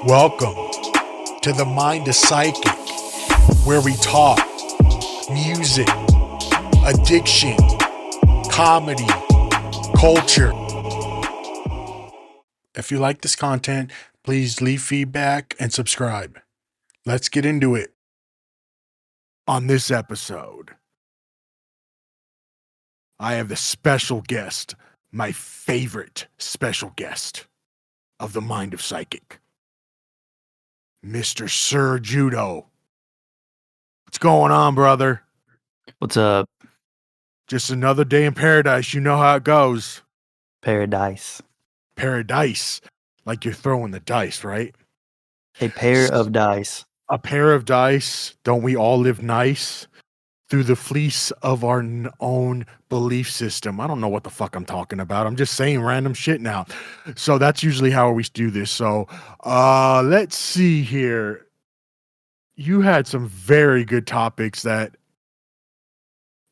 Welcome to the Mind of Psychic, where we talk music, addiction, comedy, culture. If you like this content, please leave feedback and subscribe. Let's get into it. On this episode, I have the special guest, my favorite special guest of the Mind of Psychic, Mr. Sir JUDO. What's going on, brother? What's up? Just another day in paradise. You know how it goes. Paradise. Paradise. Like you're throwing the dice, right? A pair of dice. A pair of dice. Don't we all live nice? Through the fleece of our own belief system. I don't know what the fuck I'm talking about. I'm just saying random shit now. So that's usually how we do this. So let's see here. You had some very good topics that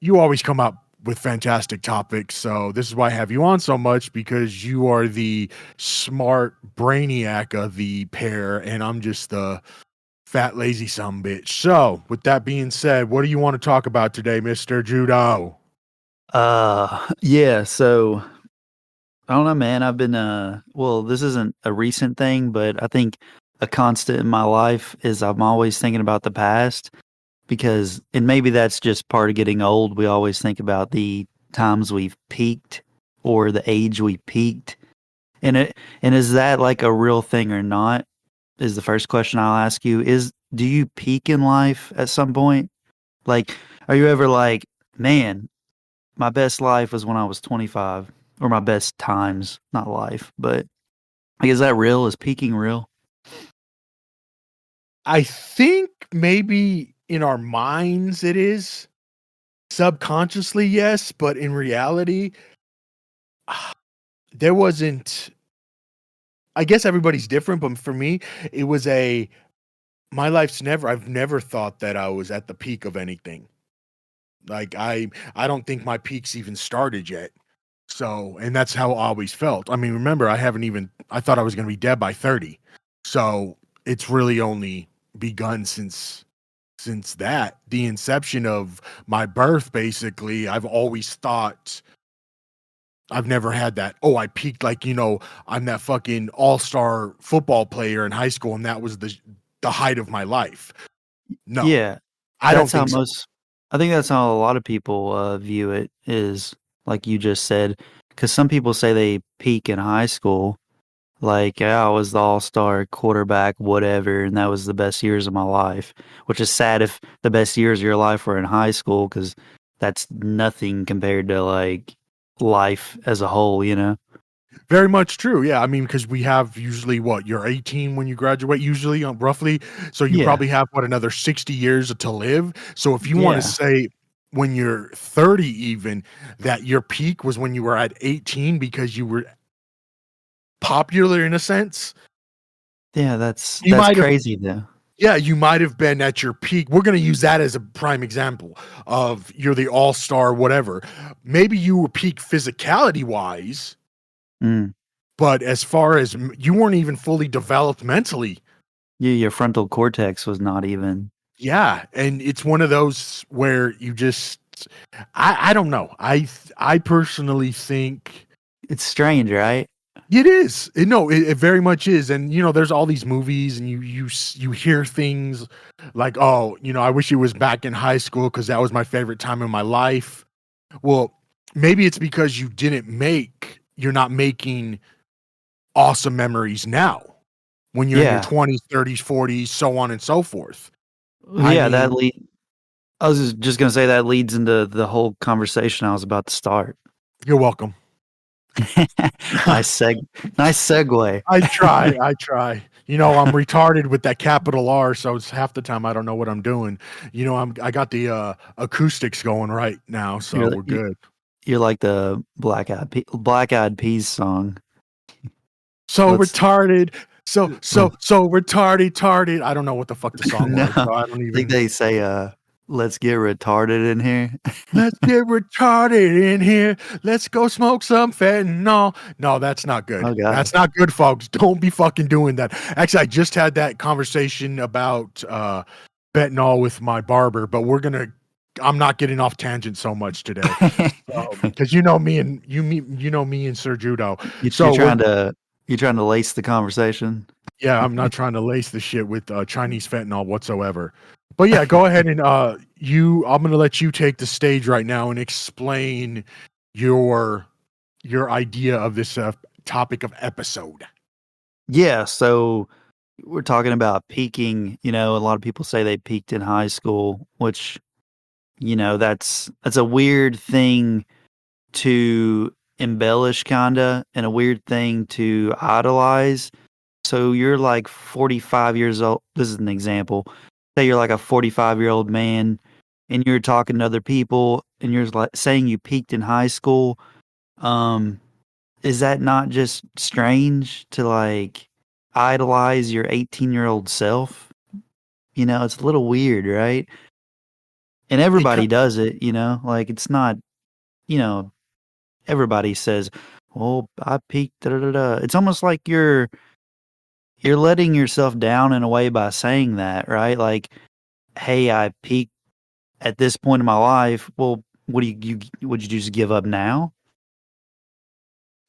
you always come up with fantastic topics. So this is why I have you on so much, because you are the smart brainiac of the pair, and I'm just the fat, lazy sumbitch. So with that being said, what do you want to talk about today, Mr. JUDO? Yeah, so I don't know, man. I've been well, this isn't a recent thing, but I think a constant in my life is I'm always thinking about the past, because, and maybe that's just part of getting old. We always think about the times we've peaked or the age we peaked. And is that like a real thing or not? Is the first question I'll ask you. Do you peak in life at some point? Like, are you ever like, man, my best life was when I was 25, or my best times, not life, but like, is that real? Is peaking real? I think maybe in our minds it is. Subconsciously, yes, but in reality, there wasn't. I guess everybody's different, but for me, it was my life's I've never thought that I was at the peak of anything. Like I don't think my peak's even started yet. So, and that's how I always felt. I mean, remember, I thought I was going to be dead by 30. So it's really only begun since that, the inception of my birth. Basically, I've always thought, I've never had that, oh, I peaked, like, I'm that fucking all-star football player in high school and that was the height of my life. No. Yeah, I don't think so. I think that's how a lot of people view it, is like you just said, because some people say they peak in high school, like, yeah, I was the all-star quarterback, whatever, and that was the best years of my life, which is sad if the best years of your life were in high school, because that's nothing compared to, like, life as a whole, you know? Very much true. Yeah. I mean, because we have usually you're 18 when you graduate, usually, roughly. So you probably have another 60 years to live. So if you want to say when you're 30, even, that your peak was when you were at 18 because you were popular in a sense. Yeah, that's might have, crazy though. yeah, you might have been at your peak. We're going to use that as a prime example of you're the all-star, whatever. Maybe you were peak physicality wise, but as far as you weren't even fully developed mentally. Yeah, your frontal cortex was not even. Yeah, and it's one of those where you just, I don't know. I personally think it's strange, right? It is. It very much is. And there's all these movies, and you hear things like, oh, I wish it was back in high school because that was my favorite time in my life. Well, maybe it's because you're not making awesome memories now when you're in your 20s, 30s, 40s, so on and so forth. Yeah, I was just going to say that leads into the whole conversation I was about to start. You're welcome. Nice segue. I try. I'm retarded with that capital R, so it's half the time I don't know what I'm doing. I got the acoustics going right now, so we're good. You're like the Black Eyed Peas song. So retarded. So retarded. I don't know what the fuck the song was. So I don't even think they say Let's get retarded in here. Let's get retarded in here. Let's go smoke some fentanyl. No, that's not good. Oh god. That's not good, folks. Don't be fucking doing that. Actually, I just had that conversation about fentanyl with my barber, but I'm not getting off tangent so much today. Because you know me and Sir Judo. You're So we're trying to lace the conversation. Yeah, I'm not trying to lace the shit with Chinese fentanyl whatsoever. But yeah, go ahead and I'm gonna let you take the stage right now and explain your idea of this topic of episode. Yeah, so we're talking about peaking, a lot of people say they peaked in high school, which that's a weird thing to embellish kinda and a weird thing to idolize. So you're like 45 years old. This is an example. Say you're like a 45-year-old man and you're talking to other people and you're like saying you peaked in high school. Um, is that not just strange to like idolize your 18-year-old self? It's a little weird, right? And It co- everybody does it, like it's not, you know, everybody says, "Oh, I peaked." Da, da, da, da. It's almost like you're letting yourself down in a way by saying that, right? Like, "Hey, I peaked at this point in my life." Well, what do you would you just give up now?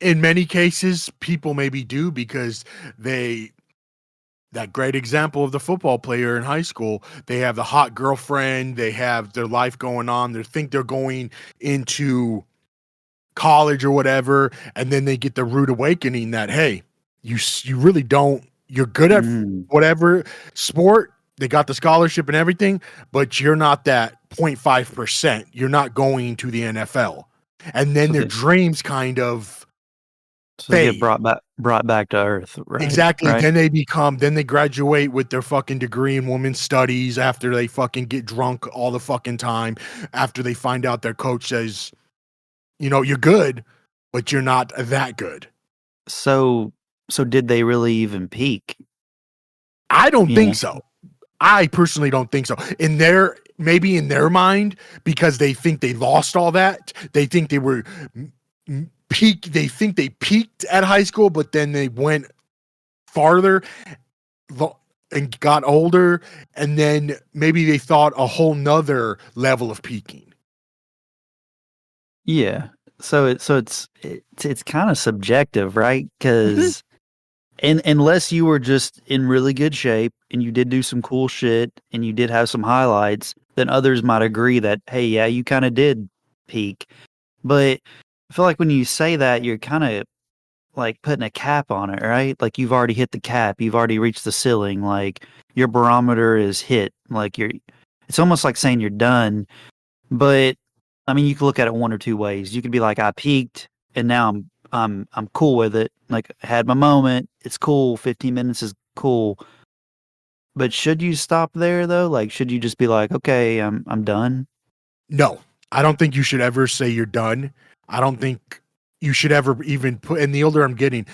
in many cases, people maybe do because they that great example of the football player in high school. They have the hot girlfriend, they have their life going on, they think they're going into college or whatever, and then they get the rude awakening that hey, you really don't. You're good at Mm, whatever sport. They got the scholarship and everything, but you're not that 0.5%. You're not going to the NFL, and then so their they dreams kind of so they get fade. brought back to earth, right? Exactly. Right? Then they graduate with their fucking degree in women's studies after they fucking get drunk all the fucking time. After they find out their coach says, you're good, but you're not that good. So so did they really even peak, I don't you think know? so. I personally don't think so. Maybe in their mind, because they think they lost all that, they think they were they think they peaked at high school, but then they went farther and got older, and then maybe they thought a whole nother level of peaking. Yeah. So it's kind of subjective, right? Mhm. Because unless you were just in really good shape and you did do some cool shit and you did have some highlights, then others might agree that, hey, yeah, you kind of did peak. But I feel like when you say that, you're kind of like putting a cap on it, right? Like you've already hit the cap, you've already reached the ceiling, like your barometer is hit. It's almost like saying you're done. But I mean, you could look at it one or two ways. You could be like, I peaked and now I'm cool with it. Like I had my moment. It's cool. 15 minutes is cool. But should you stop there though? Like should you just be like, okay, I'm done? No, I don't think you should ever say you're done. I don't think you should ever even put. And the older I'm getting,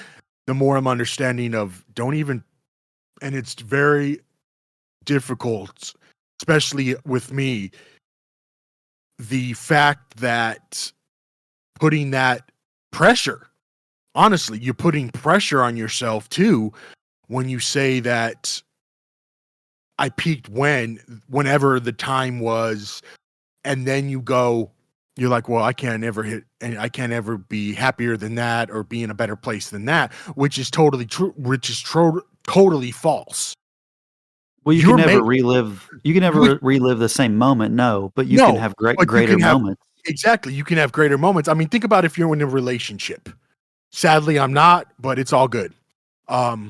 the more I'm understanding of don't even. And it's very difficult, especially with me. The fact that putting that pressure, honestly, you're putting pressure on yourself too when you say that I peaked whenever the time was, and then you're like, well, I can't ever hit, and I can't ever be happier than that or be in a better place than that, which is totally true, totally false. Well, You're made, you can you, never relive the same moment, no, but you can no, have but you greater can have, moments. exactly, you can have greater moments. I mean, think about if you're in a relationship. Sadly, I'm not, but it's all good.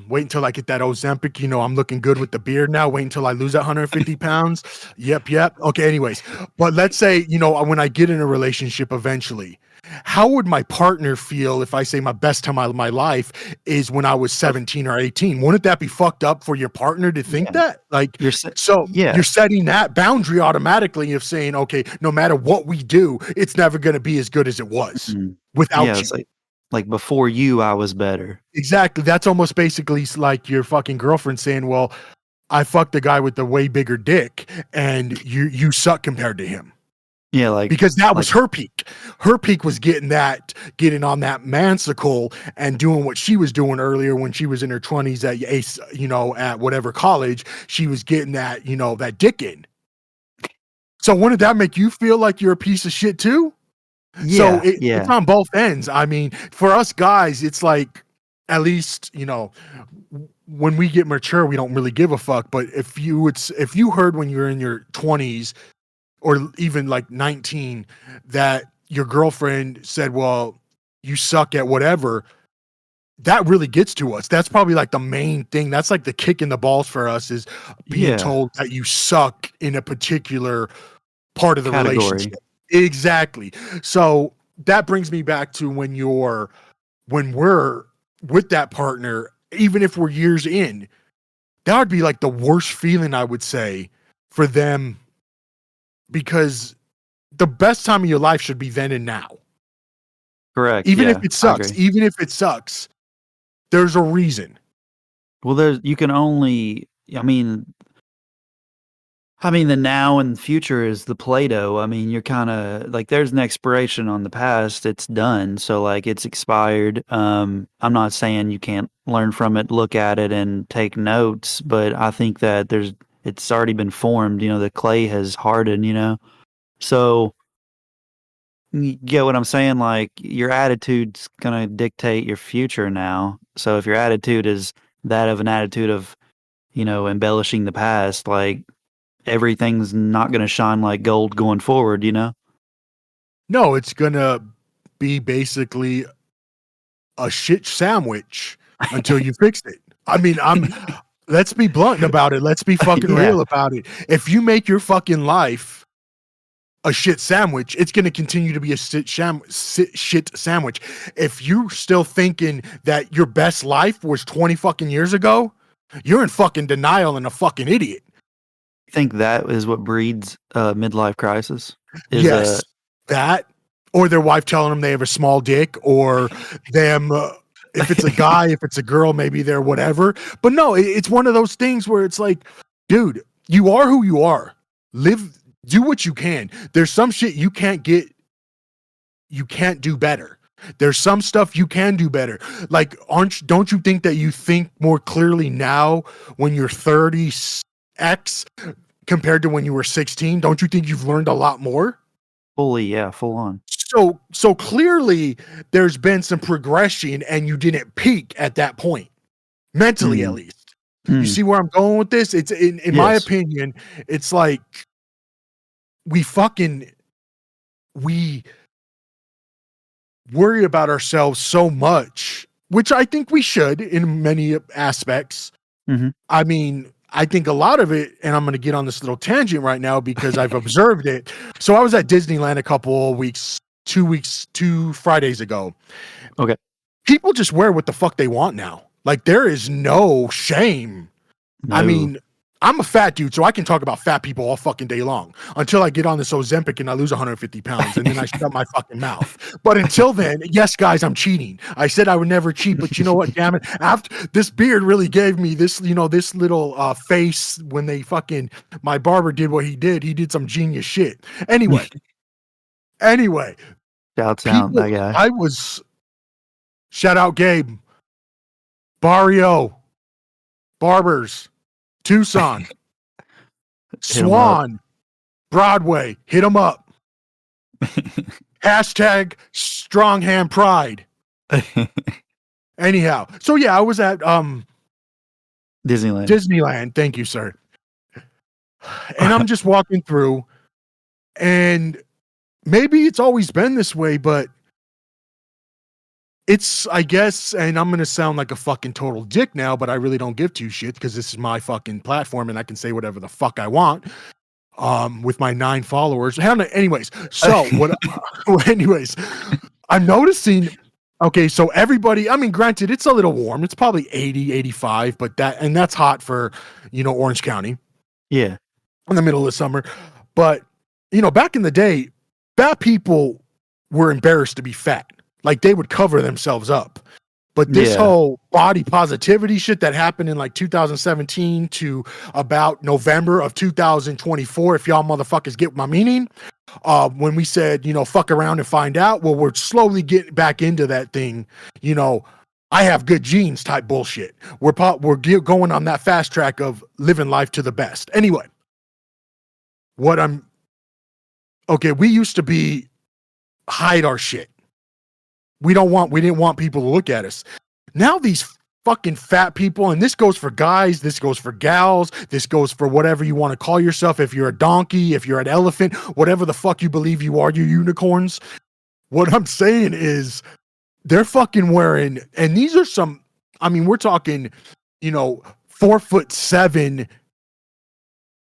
Wait until I get that Ozempic. I'm looking good with the beard now. Wait until I lose that 150 pounds. Yep. Okay, anyways. But let's say, when I get in a relationship eventually, how would my partner feel if I say my best time of my life is when I was So 17 or 18? Wouldn't that be fucked up for your partner to think yeah, that? Like, you're sa so yeah. you're setting that boundary automatically of saying, okay, no matter what we do, it's never going to be as good as it was Mhm. Yeah, without it's you. like before you, I was better. Exactly. That's almost basically like your fucking girlfriend saying, "Well, I fucked the guy with the way bigger dick, and you suck compared to him. Yeah, like Because that was like her peak. Her peak was getting on that mansicle and doing what she was doing earlier when she was in her 20s at Ace, at whatever college. She was getting that, that dick in. So wouldn't that make you feel like you're a piece of shit too? So yeah, it's yeah. on both ends. I mean, for us guys, it's like, at least, when we get mature, we don't really give a fuck. But if you heard when you're in your 20s or even like 19 that your girlfriend said, well, you suck at whatever, that really gets to us. That's probably like the main thing. That's like the kick in the balls for us, is being Yeah. told that you suck in a particular part of the Category. relationship. Exactly. So that brings me back to when we're with that partner, even if we're years in, that would be like the worst feeling, I would say, for them, because the best time of your life should be then and now. Correct, Even if yeah, it I sucks, agree. there's a reason. Well, there's you can only the now and future is the Play-Doh. I mean, you're kinda like, there's an expiration on the past, it's done, so, like, it's expired. I'm not saying you can't learn from it, look at it, and take notes, but I think that it's already been formed, the clay has hardened, So, you get what I'm saying? Like, your attitude's gonna dictate your future now. So if your attitude is that of an attitude of, embellishing the past, like, everything's not gonna shine like gold going forward, you know? No, it's gonna be basically a shit sandwich until you fix it. I mean, let's be blunt about it. Let's be fucking Yeah, real about it. If you make your fucking life a shit sandwich, it's going to continue to be a shit sandwich. If you're still thinking that your best life was 20 fucking years ago, you're in fucking denial and a fucking idiot. I think that is what breeds a midlife crisis, is Yes, that, or their wife telling them they have a small dick, or them, if it's a guy, if it's a girl, maybe they're whatever. But no, it's one of those things where it's like, dude, you are who you are. Live, do what you can. There's some shit you can't do better. There's some stuff you can do better. Like, don't you think that you think more clearly now when you're 30x compared to when you were 16? Don't you think you've learned a lot more? fully, yeah, full on. So clearly there's been some progression and you didn't peak at that point, mentally at Mm, least. You mm, see where I'm going with this? It's in my yes, opinion, it's like we fucking we worry about ourselves so much, which I think we should in many aspects. mhm. I mean, I think a lot of it, and I'm going to get on this little tangent right now because I've observed it. So I was at Disneyland a couple weeks, 2 weeks, 2 Fridays ago. Okay. People just wear what the fuck they want now. Like, there is no shame. I No. mean, I'm a fat dude, so I can talk about fat people all fucking day long until I get on this Ozempic and I lose 150 pounds and then I shut my fucking mouth. But until then, yes, guys, I'm cheating. I said I would never cheat, but you know what? Damn it. After this beard really gave me this, this little face when my barber did what he did. He did some genius shit. Anyway, Shouts out, people, that guy. I was, shout out Gabe, Barrio, Barbers, Tucson, Hit him up. Swan, Broadway, hit them up. Hashtag strong hand pride. Anyhow, so yeah, I was at Disneyland. Disneyland. Thank you, sir. And I'm just walking through, and maybe it's always been this way, but it's, I guess, and I'm gonna sound like a fucking total dick now, but I really don't give two shits because this is my fucking platform and I can say whatever the fuck I want. With my 9 followers. Anyways, so what? Anyways, I'm noticing. Okay, so everybody, I mean, granted, it's a little warm. It's probably 80, 85, but that's hot for, Orange County Yeah. in the middle of summer. But, back in the day, fat people were embarrassed to be fat. Like, they would cover themselves up. But this Yeah. whole body positivity shit that happened in like 2017 to about November of 2024, if y'all motherfuckers get my meaning, when we said, fuck around and find out, well, we're slowly getting back into that thing, you know, I have good genes type bullshit. We're going on that fast track of living life to the best. Anyway, we used to hide our shit. We didn't want people to look at us. Now these fucking fat people, and this goes for guys, this goes for gals, this goes for whatever you want to call yourself. If you're a donkey, if you're an elephant, whatever the fuck you believe you are, you unicorns. What I'm saying is they're fucking wearing, and these are we're talking, 4'7",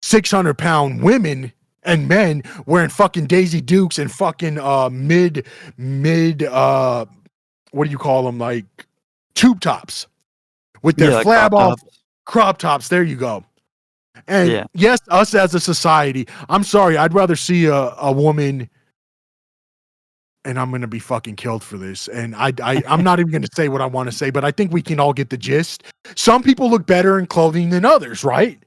600-pound women and men wearing fucking Daisy Dukes and fucking mid what do you call them, like tube tops with their Like flab crop off tops. crop tops. There you go. And Yeah. yes, us as a society, I'm sorry, I'd rather see a woman, and I'm gonna be fucking killed for this. And I'm not even gonna say what I want to say, but I think we can all get the gist. Some people look better in clothing than others, right?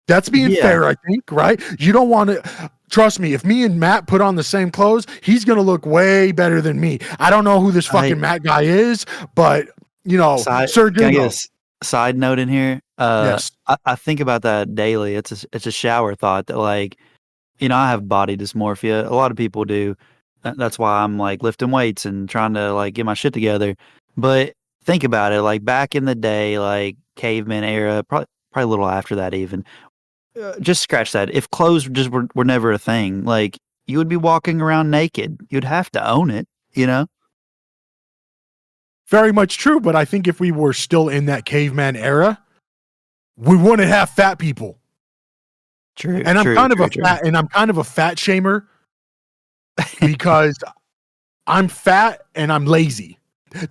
That's being Yeah. fair, I think, right? You don't want to trust me. If me and Matt put on the same clothes, he's gonna look way better than me. I don't know who this fucking Matt guy is, but Sir Can I get JUDO. a side note in here? Yes. I think about that daily. It's a shower thought that, like, I have body dysmorphia. A lot of people do. That's why I'm like lifting weights and trying to like get my shit together. But think about it, like back in the day, like caveman era, probably a little after that even. Just scratch that. If clothes just were never a thing, like you would be walking around naked. You'd have to own it, you know? Very much true, but I think if we were still in that caveman era, we wouldn't have fat people. True, And true. I'm kind of a fat shamer because I'm fat and I'm lazy.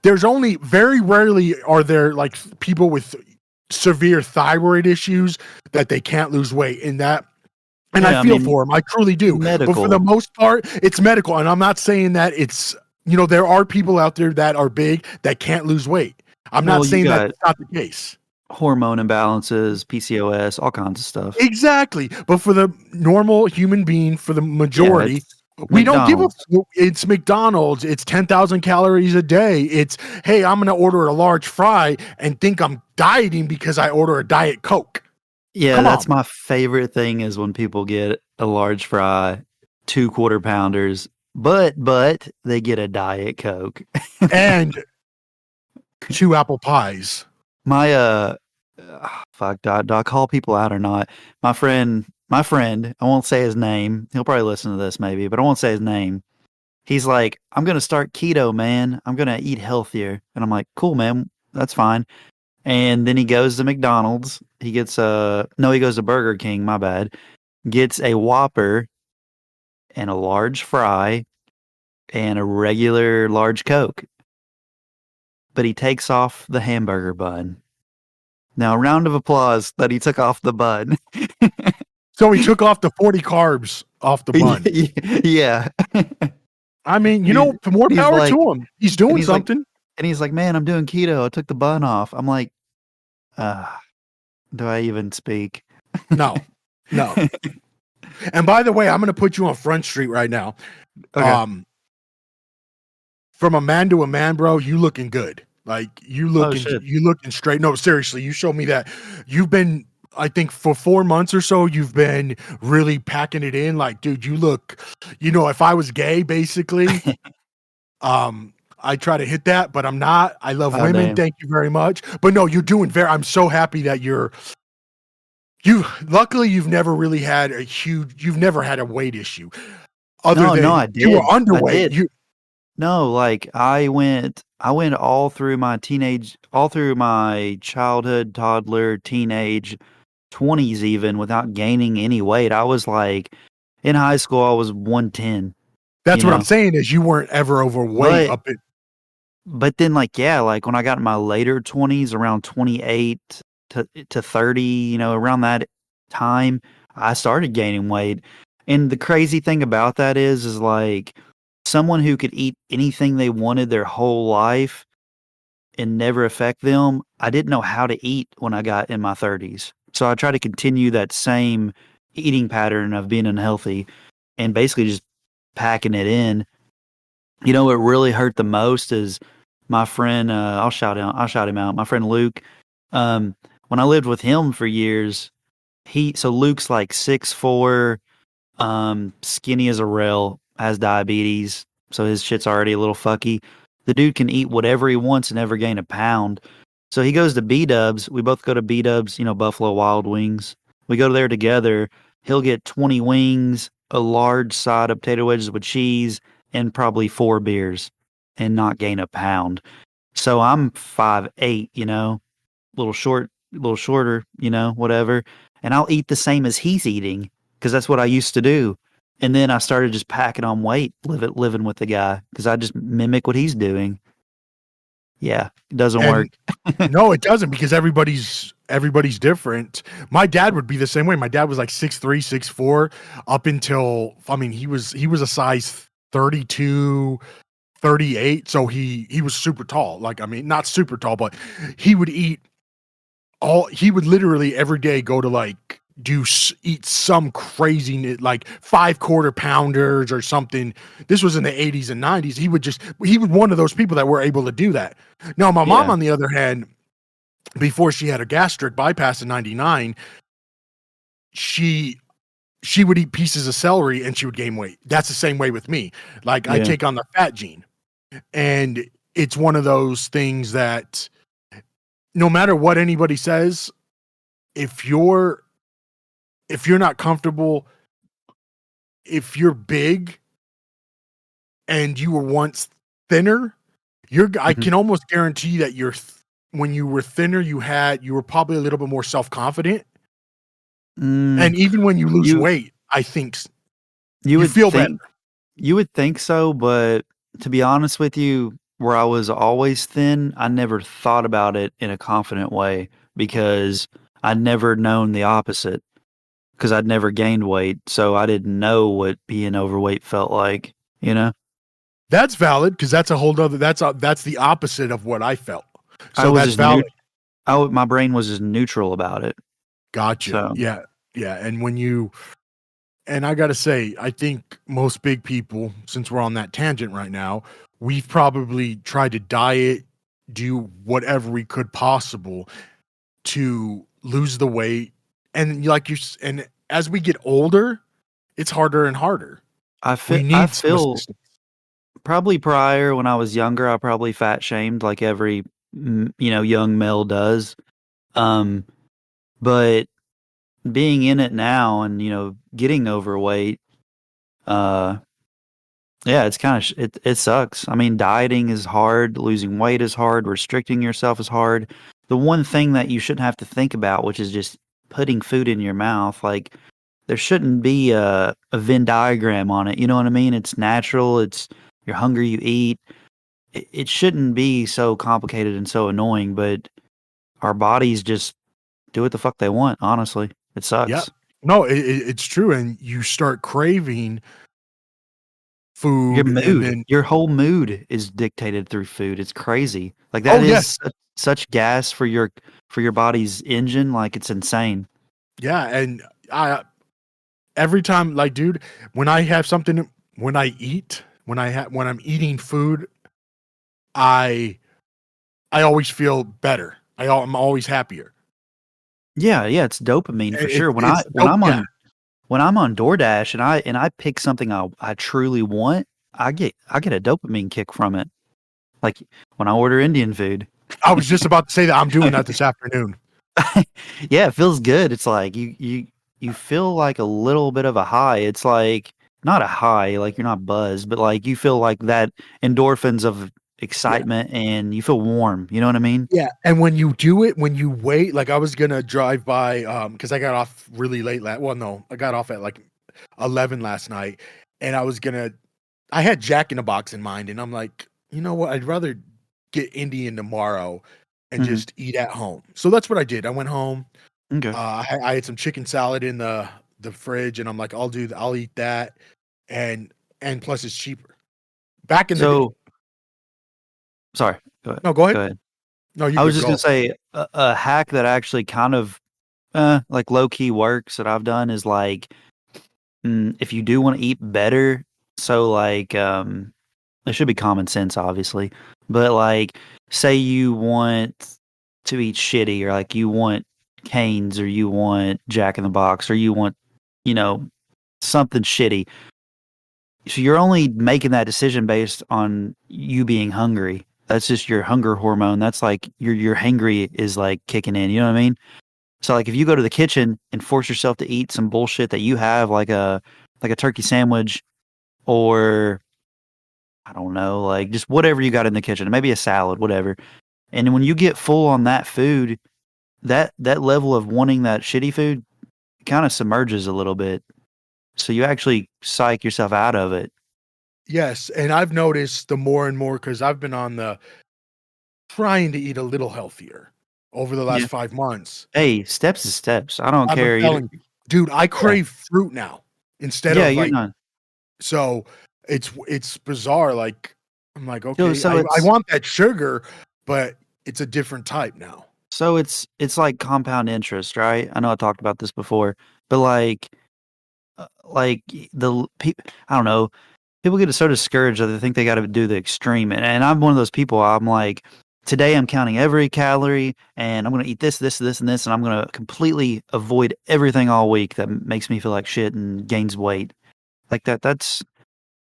There's only very rarely are there like people with severe thyroid issues that they can't lose weight in that. And I feel for them. I truly do. medical. But for the most part, it's medical. And I'm not saying that it's, there are people out there that are big that can't lose weight. I'm not saying that's not the case. Hormone imbalances, PCOS, all kinds of stuff. Exactly. But for the normal human being, for the majority, we don't give a. It's McDonald's. It's 10,000 calories a day. It's, hey, I'm going to order a large fry and think I'm dieting because I order a Diet Coke. Yeah, that's my favorite thing is when people get a large fry, 2 quarter pounders, but they get a Diet Coke and 2 apple pies. My fuck, do I call people out or not? My friend, I won't say his name. He'll probably listen to this maybe, but I won't say his name. He's like, I'm gonna start keto, man. I'm gonna eat healthier, and I'm like, cool, man, that's fine. And then he goes to McDonald's. He gets he goes to Burger King. My bad. Gets a Whopper and a large fry and a regular large Coke. But he takes off the hamburger bun. Now, a round of applause that he took off the bun. So he took off the 40 carbs off the bun. Yeah. I mean, more power to him. He's doing something. And he's like, man, I'm doing keto. I took the bun off. I'm like, do I even speak? No. And by the way, I'm going to put you on Front Street right now. Okay. From a man to a man, bro, you looking good. Like you looking straight. No, seriously, you showed me that you've been, I think for 4 months or so, you've been really packing it in. Like, dude, you look, if I was gay, basically, I try to hit that, but I'm not. I love women. Damn. Thank you very much. But no, you're doing I'm so happy that luckily you've never really had you've never had a weight issue. I did. You were underweight. No, like I went all through my childhood, toddler, teenage, 20s even without gaining any weight. I was like, in high school, I was 110. That's what I'm saying is you weren't ever overweight. But then like when I got in my later 20s, around 28 to 30, around that time, I started gaining weight. And the crazy thing about that is like, someone who could eat anything they wanted their whole life and never affect them, I didn't know how to eat when I got in my 30s. So I try to continue that same eating pattern of being unhealthy and basically just packing it in. You know what really hurt the most is my friend. I'll shout him out. My friend Luke. Um, when I lived with him for years, Luke's like 6'4", skinny as a rail, has diabetes, so his shit's already a little fucky. The dude can eat whatever he wants and never gain a pound. So he goes to B Dubs. We both go to B Dubs, Buffalo Wild Wings. We go there together. He'll get 20 wings, a large side of potato wedges with cheese, and probably 4 beers and not gain a pound. So I'm 5'8", little shorter, whatever. And I'll eat the same as he's eating because that's what I used to do. And then I started just packing on weight, living with the guy because I just mimic what he's doing. Yeah, it doesn't work. And no, it doesn't, because everybody's different. My dad would be the same way. My dad was like 6'3", 6'4", up until, I mean, he was a size 32, 38, so he was super tall. Like, I mean, not super tall, but he would he would literally every day go to like eat some crazy, like 5 quarter pounders or something. This was in the 80s and 90s. He was one of those people that were able to do that. Now, my mom, Yeah. on the other hand, before she had a gastric bypass in 99, she would eat pieces of celery and she would gain weight. That's the same way with me. Like, I Yeah. take on the fat gene, and it's one of those things that no matter what anybody says, if you're not comfortable, if you're big and you were once thinner, I Mhm. can almost guarantee that when you were thinner, you were probably a little bit more self-confident. Mm, And even when you lose you weight, I think you you would feel better. think you would think so, but to be honest with you, where I was always thin, I never thought about it in a confident way because I'd never known the opposite. Because I'd never gained weight, so I didn't know what being overweight felt like, you know? That's valid, because that's a whole nother, that's the opposite of what I felt. I So was that's just valid. my brain was just neutral about it. Gotcha. So, Yeah. Yeah. And I gotta say, I think most big people, since we're on that tangent right now, we've probably tried to diet, do whatever we could possible to lose the weight. And and as we get older, it's harder and harder. We I need some feel assistance. probably prior when I was younger, I probably fat shamed like every, young male does. Um, but being in it now and, getting overweight, uh, yeah, it's kind of it sucks. I mean, dieting is hard, losing weight is hard, restricting yourself is hard. The one thing that you shouldn't have to think about, which is just putting food in your mouth, like there shouldn't be a Venn diagram on it. You know what I mean? It's natural. It's you're hungry, you eat. It shouldn't be so complicated and so annoying, but our bodies just do what the fuck they want. Honestly, it Yeah. sucks. No, it's true. And you start craving Your food, and mood, then, your whole mood is dictated through food. It's crazy. Like that oh yes, is such gas for your body's engine. Like it's insane. yeah. And I every time, like, dude, when I have something, when I'm eating food, I always feel better. I'm always happier. Yeah, yeah, it's dopamine for sure. It's dope. Yeah. When I'm on DoorDash and I pick something I truly want, I get a dopamine kick from it. Like when I order Indian food. I was just about to say that I'm doing that this afternoon. Yeah, it feels good. It's like you feel like a little bit of a high. It's like not a high, like you're not buzzed, but like you feel like that endorphins of Yeah. excitement and you feel warm. You know what I mean? Yeah. And when you do it, when you wait, like, I was gonna drive by, because I got off really late well, no, I got off at like 11 last night, and I had Jack in the Box in mind, and I'm like, you know what? I'd rather get Indian tomorrow and Mhm. just eat at home. So that's what I did. I went home. Okay. I had some chicken salad in the fridge, and I'm like, I'll eat that, and plus it's cheaper. Back in the day. So sorry. Go ahead. No, go ahead. Go ahead. No, you I was could just gonna go. say a hack that actually kind of like low key works that I've done is like if you do want to eat better, so like it should be common sense, obviously, but like say you want to eat shitty, or like you want Cane's, or you want Jack in the Box, or you want you know something shitty. So you're only making that decision based on you being hungry. That's just your hunger hormone. That's like your hangry is like kicking in. You know what I mean? So like if you go to the kitchen and force yourself to eat some bullshit that you have, like a turkey sandwich, or I don't know, like just whatever you got in the kitchen, maybe a salad, whatever. And when you get full on that food, that level of wanting that shitty food kind of submerges a little bit. So you actually psych yourself out of it. Yes, and I've noticed the more and more because I've been on the trying to eat a little healthier over the last Yeah. 5 months. Hey, steps is steps. I don't I'm care. telling you, dude, I Yeah. crave fruit now instead Yeah, of, you're like, not. so it's bizarre, like, I'm like, So "Okay, so I it's want that sugar, but it's a different type now." so it's like compound interest, right? I know I talked about this before, but like I don't know, people get so discouraged that they think they got to do the extreme, and I'm one of those people. I'm like, today I'm counting every calorie, and I'm gonna eat this, this, this, and this, and I'm gonna completely avoid everything all week that makes me feel like shit and gains weight. Like that's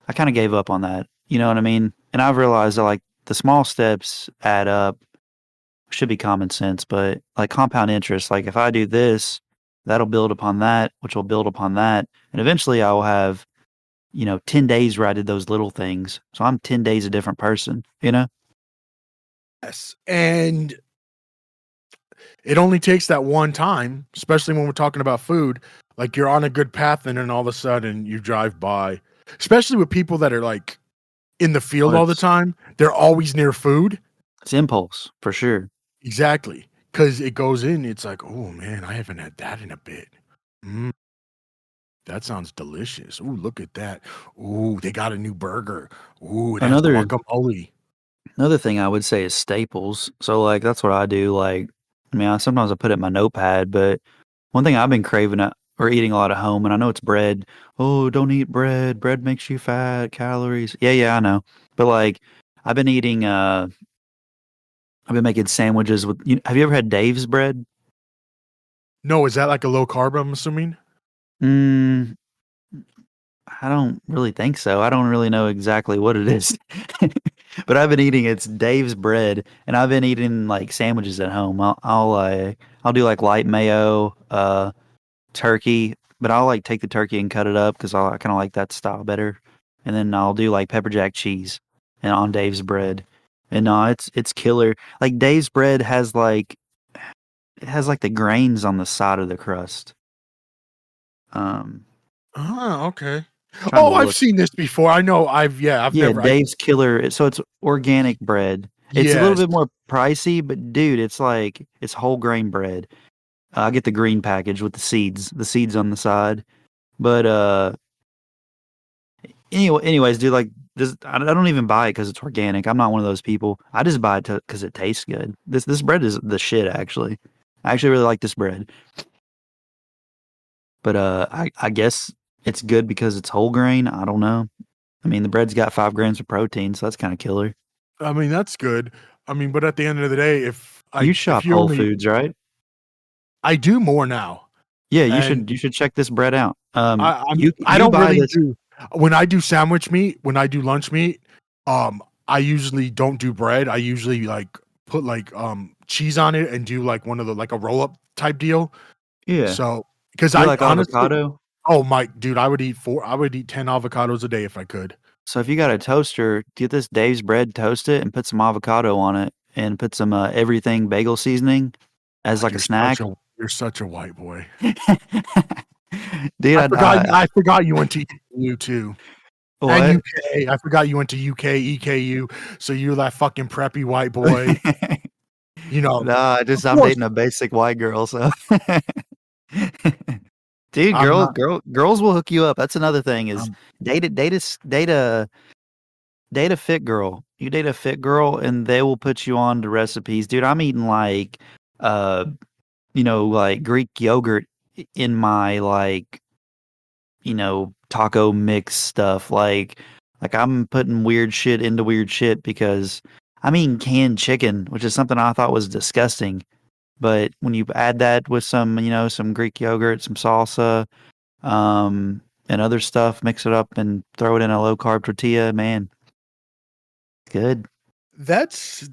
I kind of gave up on that. You know what I mean? And I've realized that like the small steps add up. Should be common sense, but like compound interest, like if I do this, that'll build upon that, which will build upon that. And eventually I will have, 10 days where I did those little things. So I'm 10 days a different person, you know? Yes, and it only takes that one time, especially when we're talking about food, like, you're on a good path, and then all of a sudden you drive by, especially with people that are, like, in the Oh, field all the it's time, they're always near food. it's impulse for sure. Exactly, because it goes in, it's like, "Oh, man, I haven't had that in a bit. Mm, that sounds delicious. Ooh, look at that. Ooh, they got a new burger. Ooh, it has Another guacamole." another thing I would say is staples. So like that's what I do. Like I mean, sometimes I put it in my notepad, but one thing I've been craving or eating a lot at home, and I know it's bread. Oh, don't eat bread. Bread makes you fat, calories. Yeah, yeah, I know. But like I've been eating I've been making sandwiches with have you ever had Dave's bread? No, is that like a low carb, I'm assuming? Mm, I don't really think so. I don't really know exactly what it is. But I've been eating it's Dave's bread, and I've been eating like sandwiches at home. I'll do like light mayo, turkey, but I'll like take the turkey and cut it up because I kind of like that style better. And then I'll do like pepper jack cheese and on Dave's bread. And no, it's killer. Like Dave's bread has like it has like the grains on the side of the crust. Um, Ah, okay. trying to Oh, I've look. seen this before. I know I've Yeah, never I Dave's Killer. So it's organic bread. It's a little yes. bit more pricey, but dude, it's like it's whole grain bread. I get the green package with the seeds on the side. But anyways, dude, like this, I don't even buy it because it's organic. I'm not one of those people. I just buy it because it tastes good. This bread is the shit. Actually, I actually really like this bread. But I guess it's good because it's whole grain. I don't know. I mean, the bread's got 5 grams of protein, so that's kind of killer. I mean, that's good. I mean, but at the end of the day, You if shop you Whole only Foods, right? I do more now, Yeah, and you should check this bread out. I mean, I You don't buy really this. do when I do sandwich meat, when I do lunch meat, I usually don't do bread. I usually, like, put, like, cheese on it and do, like, one of the like, a roll-up type deal. Yeah. So because Do you I like honestly avocado? oh my dude, I would eat 10 avocados a day if I could. So if you got a toaster, get this Dave's bread, toast it, and put some avocado on it, and put some everything bagel seasoning as God, like a snack. you're such a white boy. Dude, I forgot you went to EKU too. And what? UK. I forgot you went to UK, EKU, so you're that fucking preppy white boy, you know, Nah, of I'm course, dating a basic white girl, so dude, I'm not girls will hook you up. That's another thing is I'm date a fit girl. you date a fit girl, and they will put you on to recipes, dude. I'm eating like, uh, like Greek yogurt in my like, taco mix stuff. Like I'm putting weird shit into weird shit because I'm eating canned chicken, which is something I thought was disgusting. But when you add that with some, some Greek yogurt, some salsa, and other stuff, mix it up and throw it in a low carb tortilla, man, good. That's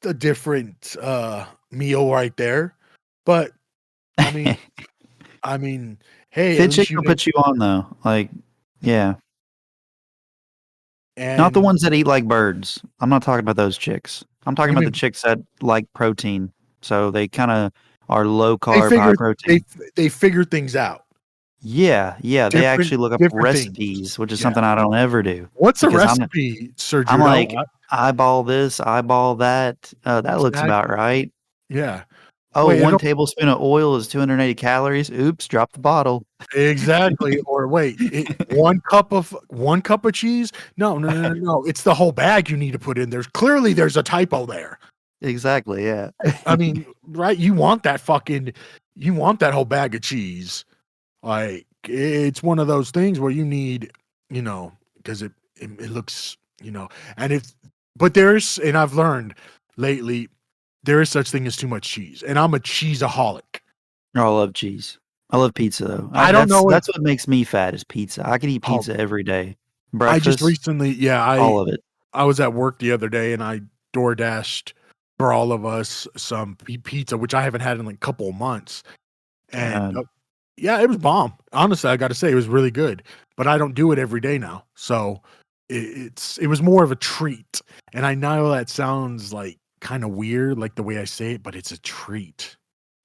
a different meal right there. But I mean, I mean, hey, at Fit least chick you will know. put you on though. Like, yeah. Not the And ones that eat like birds. I'm not talking about those chicks. I'm talking you about the mean chicks that like protein. So they kind of are low they carb, high figure they protein. they figure things out. Yeah, yeah. They Different actually look up different things. recipes, which is Yeah. something I don't ever do What's a because recipe, Sir I'm Judo? like eyeball this, eyeball that. That looks about Exactly. right. Yeah. Oh, Wait, one tablespoon of oil is 280 calories. Oops, drop the bottle. exactly. Or wait, 1 cup of cheese? No, no, no, no, no. It's the whole bag you need to put in. There's a typo there. Exactly, yeah. I mean, right? You want that whole bag of cheese. Like it's one of those things where you need, because it looks, and if but there's and I've learned lately there is such thing as too much cheese, and I'm a cheeseaholic. Oh, I love cheese. I love pizza though. I don't That's know if that's what makes me fat is pizza. I could eat oh, pizza every day. I just Breakfast, recently, yeah, all of it. I was at work the other day and I door dashed for all of us some pizza, which I haven't had in like a couple of months. And God, yeah, it was bomb. Honestly, I got to say it was really good, but I don't do it every day now. So it was more of a treat. And I know that sounds like kind of weird, like the way I say it, but it's a treat.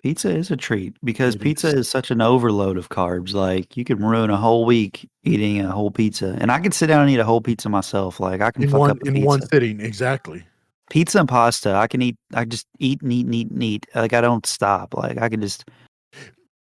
pizza is a treat because It pizza is is such an overload of carbs. Like you could ruin a whole week eating a whole pizza, and I could sit down and eat a whole pizza myself. Like I can fuck up a in one pizza. sitting, exactly. Pizza and pasta, I can eat. I just eat and eat and eat and eat. Like I don't stop. Like I can just.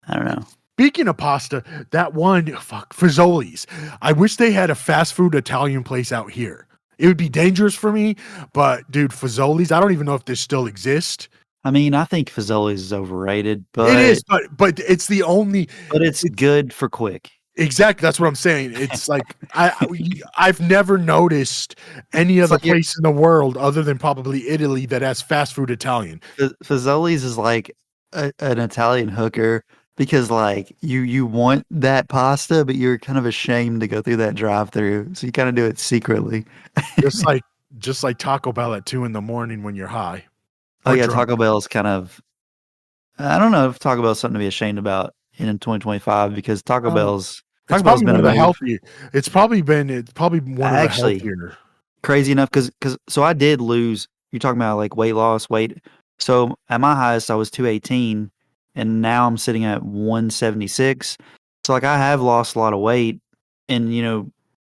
I don't know. Speaking of pasta, that one Fazoli's. I wish they had a fast food Italian place out here. It would be dangerous for me, but dude, Fazoli's. I don't even know if they still exist. I mean, I think Fazoli's is overrated, It is, but but it's the only. it's It's good for quick. exactly that's what I'm saying. It's like I've never noticed any It's other like place in the world other than probably Italy that has fast food Italian. Fazoli's is like an Italian hooker because like you want that pasta, but you're kind of ashamed to go through that drive-through, so you kind of do it secretly. Just like just like Taco Bell at 2 in the morning when you're high Oh or yeah, drunk. Taco Bell is kind of. I don't know if Taco Bell is something to be ashamed about in 2025 because Um, it's Taco Bell's probably been one a of the move. healthy. It's probably one of the Actually, healthier. crazy enough because so I did lose. You're talking about like weight loss, weight. So at my highest, I was 218, and now I'm sitting at 176. So like I have lost a lot of weight, and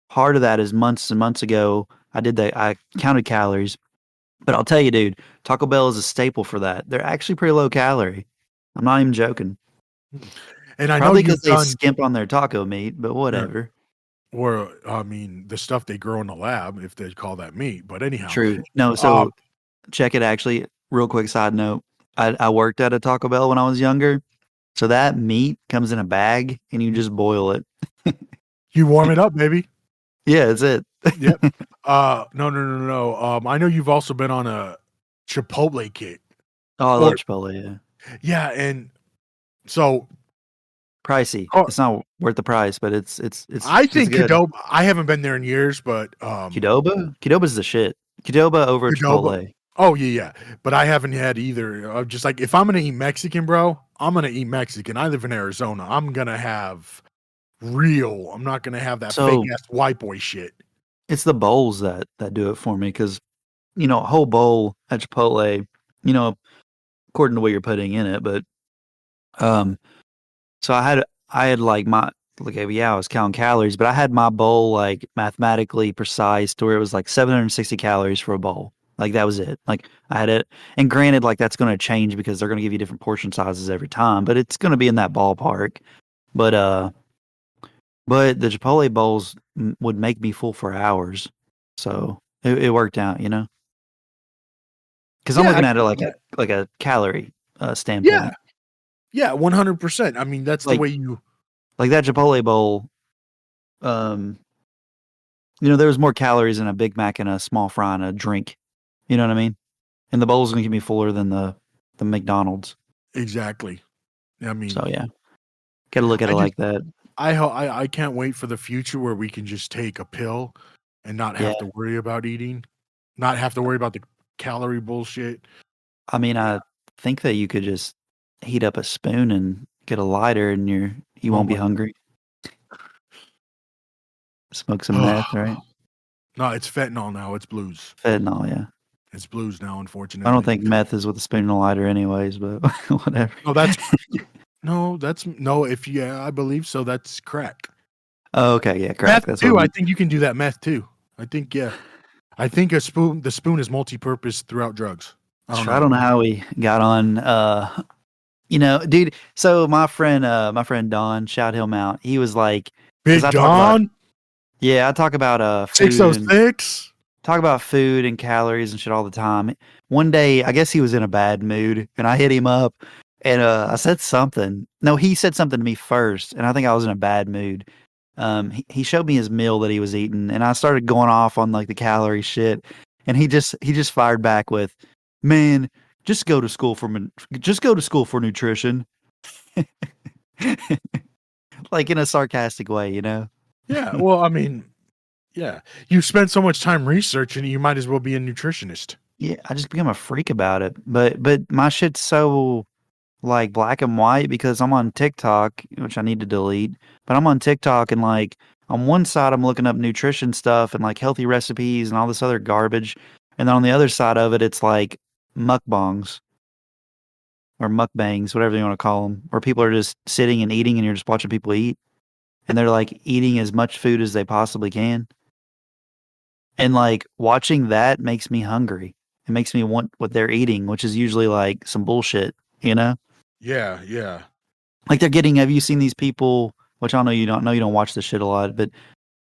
part of that is months and months ago I did that. I counted calories, but I'll tell you, dude, Taco Bell is a staple for that. They're actually pretty low calorie. I'm not even joking. And I know Probably because you've they done skimp on their taco meat, but uh, whatever. or I mean the stuff they grow in the lab, if they call that meat. But anyhow, True. No, um, so check it actually. Real quick side note. I worked at a Taco Bell when I was younger. So that meat comes in a bag and you just boil it. you warm it up, baby. Yeah, that's it. Yep. No, no, no, no. I know you've also been on a Chipotle kick, Oh, I or love Chipotle, yeah. yeah, and so Pricey. oh, It's not worth the price, but it's I it's think good. Qdoba. I haven't been there in years, but Qdoba? Qdoba's the shit. Qdoba over Qdoba. Chipotle. Oh yeah, yeah. But I haven't had either. Just like if I'm gonna eat Mexican, bro, I'm gonna eat Mexican. I live in Arizona. I'm gonna have real. I'm not gonna have that fake So ass white boy shit. it's the bowls that do it for me because a whole bowl at Chipotle, you know, according to what you're putting in it, but um so I had like yeah, I was counting calories, but I had my bowl like mathematically precise to where it was like 760 calories for a bowl. Like that was it. Like I had it, and granted, like that's going to change because they're going to give you different portion sizes every time, but it's going to be in that ballpark. But but the Chipotle bowls would make me full for hours. So It worked out, you know? Because I'm Yeah, I looking at it think like that a calorie yeah, standpoint. yeah, 100%. I mean, that's the Like way you like that Chipotle bowl, um, there was more calories in a Big Mac and a small fry and a drink. You know what I mean? And the bowl's gonna keep me fuller than the McDonald's. exactly. I So mean, yeah, gotta look at I it just like that. I can't wait for the future where we can just take a pill and not Yeah, have to worry about eating, not have to worry about the calorie bullshit. I mean, Yeah. I think that you could just heat up a spoon and get a lighter, and you Oh won't be my hungry. Smoke some meth, right? No, it's fentanyl now, it's blues. Fentanyl, yeah. It's blues now, I don't unfortunately. think meth is with a spoon and a lighter, anyways, but whatever. No, that's no, that's no, if yeah, I believe so, that's crack. Oh, okay, yeah, crack. Meth That's what I too, I meant. think you can do that meth too. I think, yeah. I think the spoon is multi-purpose throughout drugs. I don't Sure, I know. don't know how we got on. Dude. So my friend Don, shout him out. He was like, because Big I talk about, Don, yeah, I talk about food and 606. calories and shit all the time. One day, I guess he was in a bad mood, and I hit him up, and I said something. No, he said something to me first, and I think I was in a bad mood. He showed me his meal that he was eating, and I started going off on like the calorie shit, and he just fired back with, "Man, just go to school for nutrition," like in a sarcastic way, you know. Yeah, well, I mean, yeah. You spent so much time researching, you might as well be a nutritionist. Yeah, I just became a freak about it. But my shit's so like black and white because I'm on TikTok, which I need to delete. But I'm on TikTok and like on one side I'm looking up nutrition stuff and like healthy recipes and all this other garbage. And then on the other side of it, it's like mukbangs or mukbangs, whatever you want to call them, where people are just sitting and eating and you're just watching people eat. And they're like eating as much food as they possibly can. And like watching that makes me hungry. It makes me want what they're eating, which is usually like some bullshit, you know? Yeah, yeah. Like they're getting, have you seen these people, which I know you don't know, you don't watch this shit a lot, but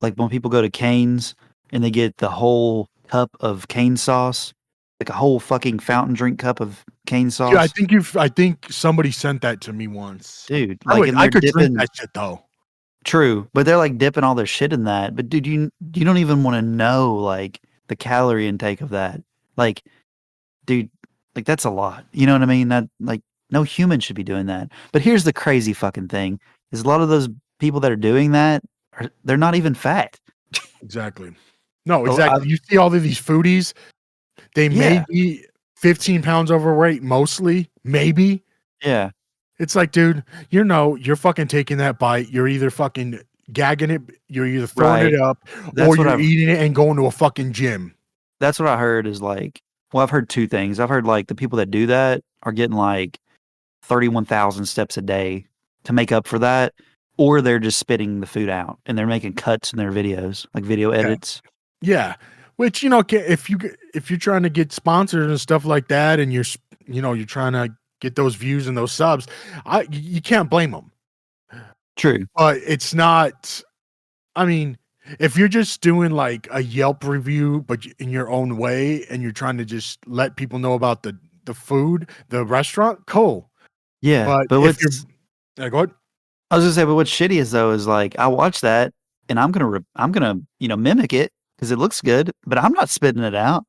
like when people go to Cane's and they get the whole cup of cane sauce, like a whole fucking fountain drink cup of cane Yeah, sauce, I think somebody sent that to me once. dude, like, and I they're could drink dipping, that shit though. true, but they're like dipping all their shit in that. But dude, you don't even want to know like the calorie intake of that. Like, dude, like that's a lot. You know what I mean? That like no human should be doing that. But here's the crazy fucking thing: is a lot of those people that are doing that they're not even fat. Exactly. No, Oh, exactly. You see all of these foodies, they may yeah, be 15 pounds overweight mostly, maybe. yeah, It's like, dude, you know, you're fucking taking that bite. You're either fucking gagging it, you're either throwing it right. up, or That's what you're I've eating it and going to a fucking gym. that's what I heard is like. Well, I've heard two things. I've heard like the people that do that are getting like 31,000 steps a day to make up for that, or they're just spitting the food out and they're making cuts in their videos, like video Yeah. edits. Yeah. Which, you know, if you're trying to get sponsors and stuff like that, and you know, you're trying to get those views and those subs, you can't blame them. True. But it's not. I mean, if you're just doing like a Yelp review, but in your own way, and you're trying to just let people know about the food, the restaurant, cool. Yeah, But but if you're, what's go ahead. I was gonna say, but what's shitty is though is like I watch that and I'm gonna mimic it because it looks good, but I'm not spitting it out.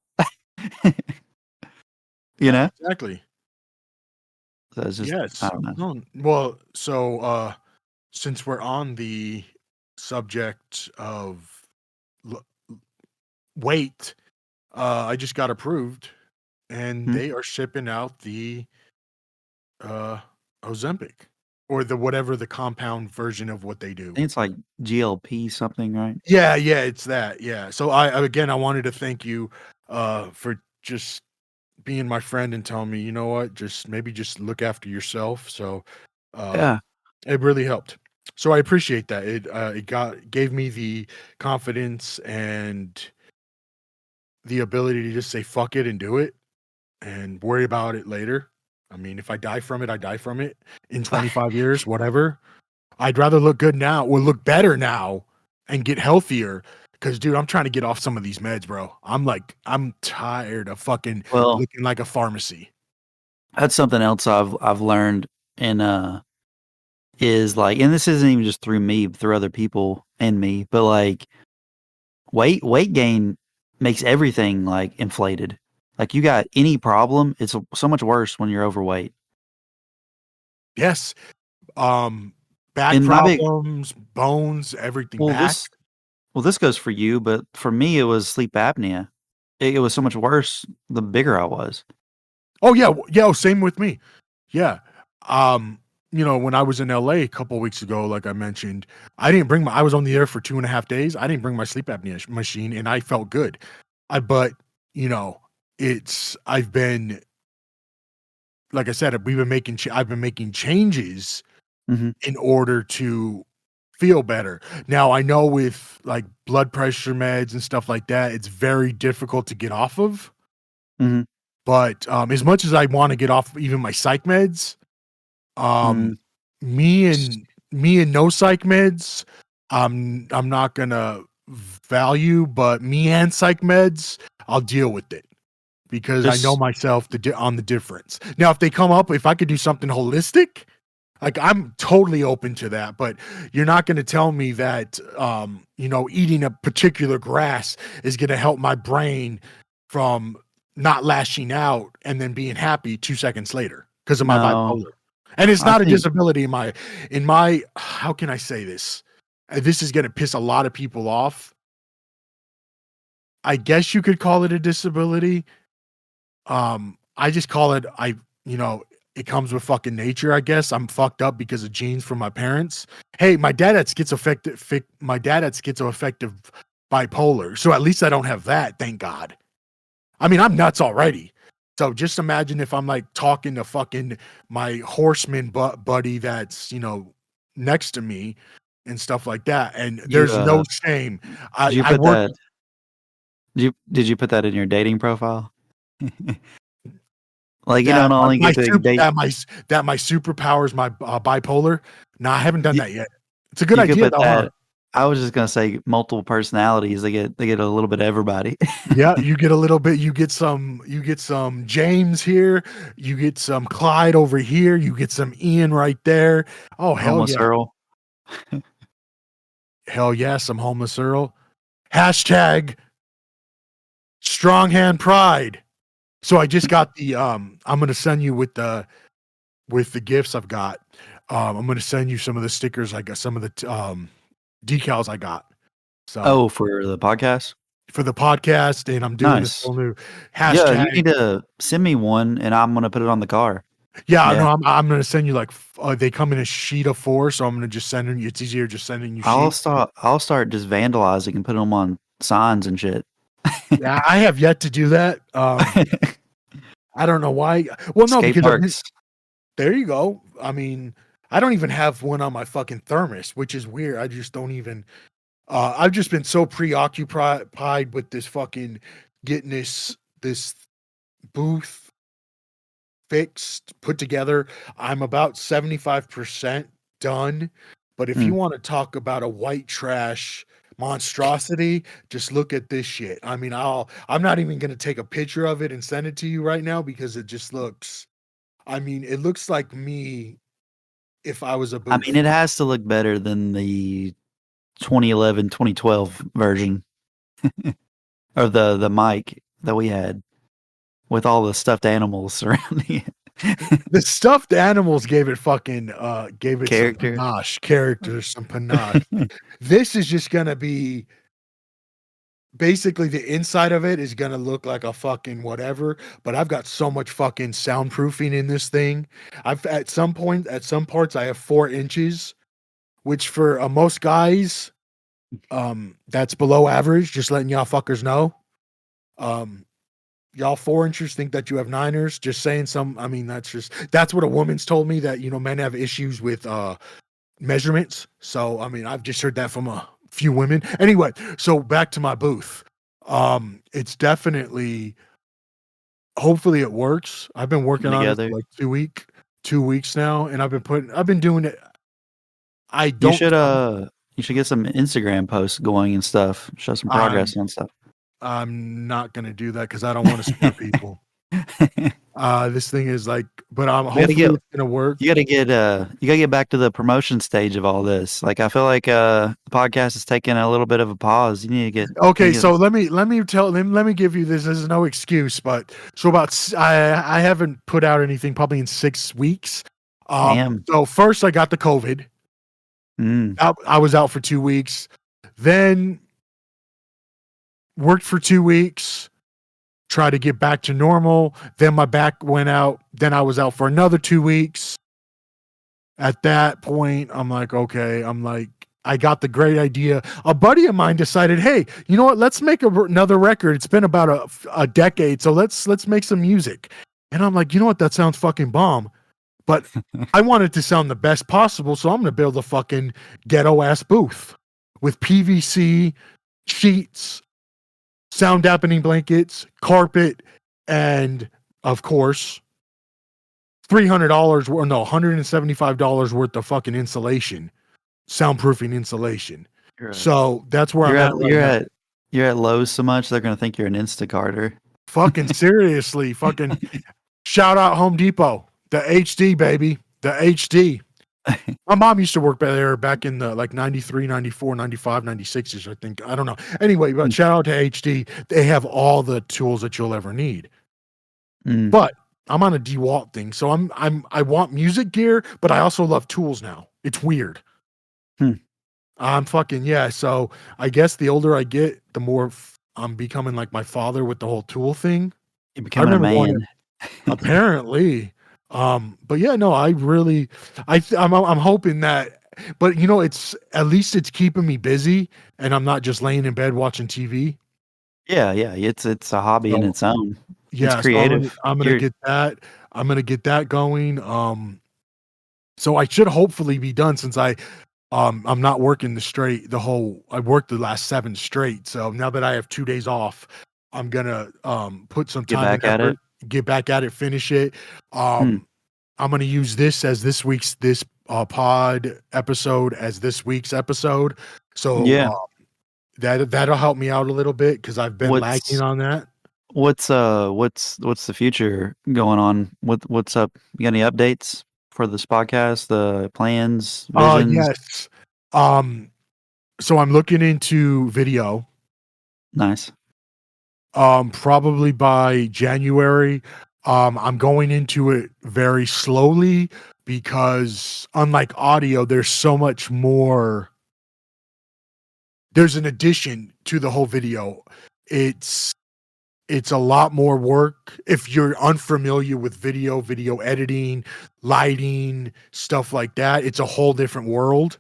you Yeah, know, exactly. so it's just I Yes. don't know. No. Well, so since we're on the subject of l- weight, I just got approved, and Hmm? they are shipping out the uh Ozempic, or the whatever the compound version of what they I do. think it's like GLP something, right? Yeah, yeah, it's that. Yeah. So again, I wanted to thank you for just being my friend and telling me, you know what, just maybe just look after yourself. So uh Yeah, it really helped. So I appreciate that. It gave me the confidence and the ability to just say fuck it and do it and worry about it later. I mean, if I die from it, I die from it in 25 years, whatever. I'd rather look good now or look better now and get healthier Cause dude, I'm trying to get off some of these meds, bro. I'm tired of fucking Well, looking like a pharmacy. that's something else I've learned and is like, and this isn't even just through me, but through other people and me, but like weight gain makes everything like inflated. Like you got any problem, it's so much worse when you're overweight. Yes. Um, back And my big problems, bones, everything well back. this well this goes for you, but for me it was sleep apnea. It was so much worse the bigger I was. Oh yeah, yeah. Same with me. Yeah. Um, when I was in LA a couple weeks ago, like I mentioned, I was on the air for 2.5 days. I didn't bring my sleep apnea machine and I felt good. But, you know, I've been, like I said, I've been making changes Mhm. in order to feel better. Now, I know with like blood pressure meds and stuff like that, it's very difficult to get off of. Mhm. But as much as I want to get off even my psych meds, Mm. Um, me and me and no psych meds, I'm not gonna value, but me and psych meds, I'll deal with it because I know Just myself on the difference. Now, if I could do something holistic, like I'm totally open to that, but you're not going to tell me that eating a particular grass is going to help my brain from not lashing out and then being happy 2 seconds later because of my no. bipolar. And it's I not a think disability in my how can I say this? This is going to piss a lot of people off. I guess you could call it a disability. I just call it you know, it comes with fucking nature, I guess. I'm fucked up because of genes from my parents. Hey, my dad had schizoaffective bipolar. So at least I don't have that, thank God. I mean, I'm nuts already. So just imagine if I'm like talking to fucking my horseman buddy that's, next to me and stuff like that. And you there's no shame. did you I put work. that did you put that in your dating profile? Like you don't only get to date That my superpower is my bipolar. No, I haven't done you, that yet. It's a good you could idea put though, huh? that I was just gonna say multiple personalities. They get a little bit of everybody. Yeah, you get a little bit. You get some James here. You get some Clyde over here. You get some Ian right there. Oh hell Homeless yeah, Earl. hell yeah, some homeless Earl. Hashtag strong hand pride. So I just got the I'm gonna send you with the gifts I've got. I'm gonna send you some of the stickers I got, some of the decals I got. So Oh, for the podcast? for the podcast, and I'm doing this Nice. whole new Yeah, you hashtag. need to send me one and I'm gonna put it on the car. Yeah, no, Yeah. I'm gonna send you like they come in a sheet of four, so I'm gonna just send you. It's easier just sending you sheets. I'll start just vandalizing and putting them on signs and shit. Yeah, I have yet to do that. I don't know why. Well, no, Skate because parks. there you go. I mean, I don't even have one on my fucking thermos, which is weird. I just don't even. I've just been so preoccupied with this fucking getting this booth fixed, put together. I'm about 75% done. But if you Mm. want to talk about a white trash monstrosity, just look at this shit. I mean, I'm not even going to take a picture of it and send it to you right now because it just looks, I mean, it looks like me if I was a I mean, booth. it has to look better than the 2011, 2012 version of the mic that we had with all the stuffed animals surrounding it. The stuffed animals gave it some Character. panache, character, some panache. This is just gonna be basically the inside of it is gonna look like a fucking whatever, but I've got so much fucking soundproofing in this thing. I've at some parts I have 4 inches, which for most guys, that's below average. Just letting y'all fuckers know. Um, y'all 4 inchers think that you have niners. Just saying some. I mean, that's what a woman's told me that men have issues with measurements. So I mean, I've just heard that from a few women. Anyway, so back to my booth. It's definitely hopefully it works. I've been working Coming on it for together. like 2 weeks now, and I've been doing it. I You don't should You should get some Instagram posts going and stuff. Show some progress I'm on stuff. I'm not gonna do that because I don't want to scare people. This thing is like, but We gotta hopefully get it's gonna work. you gotta get back to the promotion stage of all this. Like I feel like the podcast is taking a little bit of a pause. You need to get Okay, think of so let me give you this. This is no excuse, but so I haven't put out anything probably in 6 weeks. damn. So first I got the COVID. Mm, I was out for 2 weeks, then worked for 2 weeks, tried to get back to normal. Then my back went out. Then I was out for another 2 weeks. At that point, I'm like, okay, I got the great idea. A buddy of mine decided, hey, you know what? Let's make another record. It's been about a decade, so let's make some music. And I'm like, you know what? That sounds fucking bomb. But I want it to sound the best possible, so I'm gonna build a fucking ghetto ass booth with PVC sheets, sound dampening blankets, carpet, and of course $300 or no $175 worth of fucking insulation, soundproofing insulation. you're a, So that's where you're I'm at at right now. you're at Lowe's so much they're gonna think you're an Instacarter. Fucking seriously, fucking shout out Home Depot, the HD baby, the HD. My mom used to work there back in the like 93, 94, 95, 96 ish, I think. I don't know. Anyway, but shout out to HD. They have all the tools that you'll ever need. Mm, But I'm on a DeWalt thing. So I want music gear, but I also love tools now. It's weird. hmm. I'm fucking yeah. So I guess the older I get, the more I'm becoming like my father with the whole tool thing. You're I becoming a remember going man. apparently. But yeah, no, I really, I'm hoping that, but you know, it's at least it's keeping me busy, and I'm not just laying in bed watching TV. Yeah, yeah. It's a hobby in So its own. It's yeah, so creative. I'm gonna You're get that. I'm gonna get that going. So I should hopefully be done since I'm not working I worked the last 7 straight. So now that I have 2 days off, I'm gonna put some get time and back at it. effort, get back at it, finish it. Hmm. I'm gonna use this pod episode as this week's episode. So Yeah. that'll help me out a little bit because I've been lagging What's on that. what's the future going on? What's up? You got any updates for this podcast? The plans, visions? Yes. Um, so I'm looking into video. Nice. Probably by January. I'm going into it very slowly because unlike audio, there's so much more. There's an addition to the whole video. It's it's a lot more work if you're unfamiliar with video editing, lighting, stuff like that. It's a whole different world.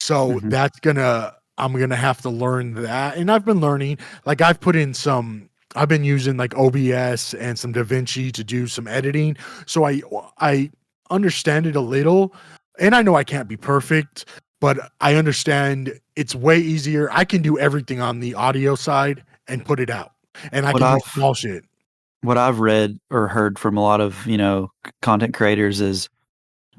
So Mhm. I'm gonna have to learn that. And I've been learning, like I've been using like OBS and some DaVinci to do some editing. So I understand it a little. And I know I can't be perfect, but I understand it's way easier. I can do everything on the audio side and put it out. And I What can do I've small shit. what I've read or heard from a lot of, content creators is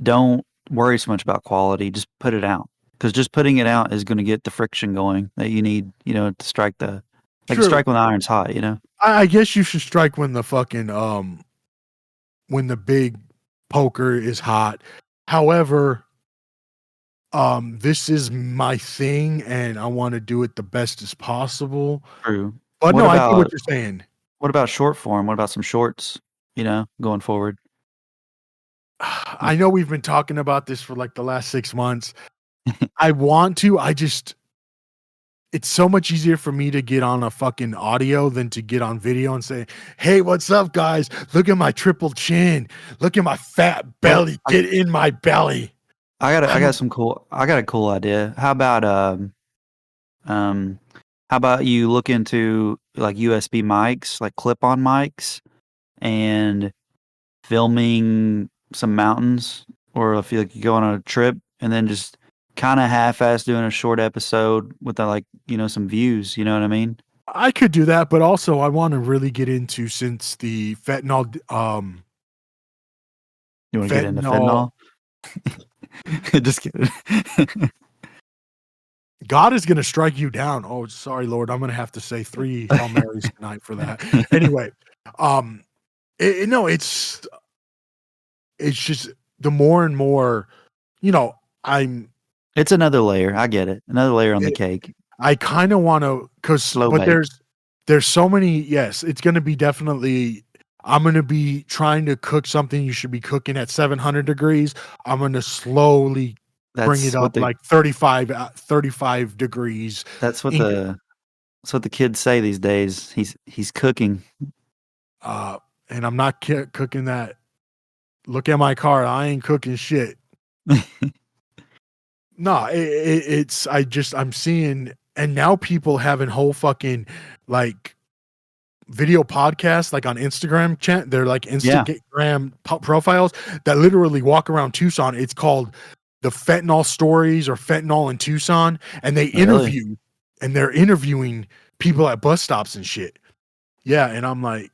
don't worry so much about quality, just put it out. Because just putting it out is going to get the friction going that you need, to strike True. strike when the iron's hot. I guess you should strike when the fucking when the big poker is hot. However, this is my thing and I want to do it the best as possible. True. But What no, I get what about you're saying. what about short form? What about some shorts, going forward? I know we've been talking about this for like the last 6 months. I want to, I just it's so much easier for me to get on a fucking audio than to get on video and say, "Hey, what's up, guys? Look at my triple chin. Look at my fat Well, belly. Get in my belly." I I got don't some cool I got a cool idea. Um how about you look into like USB mics, like clip-on mics and filming some mountains or if you like you go on a trip and then just kind of half-ass doing a short episode with like, some views, you know what I mean? I could do that, but also I want to really get into since the You want to get into fentanyl fentanyl? Just kidding. God is gonna strike you down. Oh, sorry, Lord, I'm gonna have to say 3 Hail Marys tonight for that. Anyway, um, no, it's just the more and more, you know, I'm It's another layer. I get it. Another layer on the it cake. I kinda wanna 'cause Slow but bake. there's so many yes, it's gonna be definitely I'm gonna be trying to cook something you should be cooking at 700 degrees. I'm gonna slowly bring it That's what up the like 35 degrees. that's what Inc the that's what the kids say these days. He's cooking. uh, and I'm not cooking that. Look at my car, I ain't cooking shit. No, it's I'm seeing and now people having whole fucking, like, video podcasts, like, on Instagram chat they're like Yeah, Instagram profiles that literally walk around Tucson. It's called The Fentanyl Stories or Fentanyl in Tucson, and really? they're interviewing people at bus stops and shit. Yeah, and I'm like,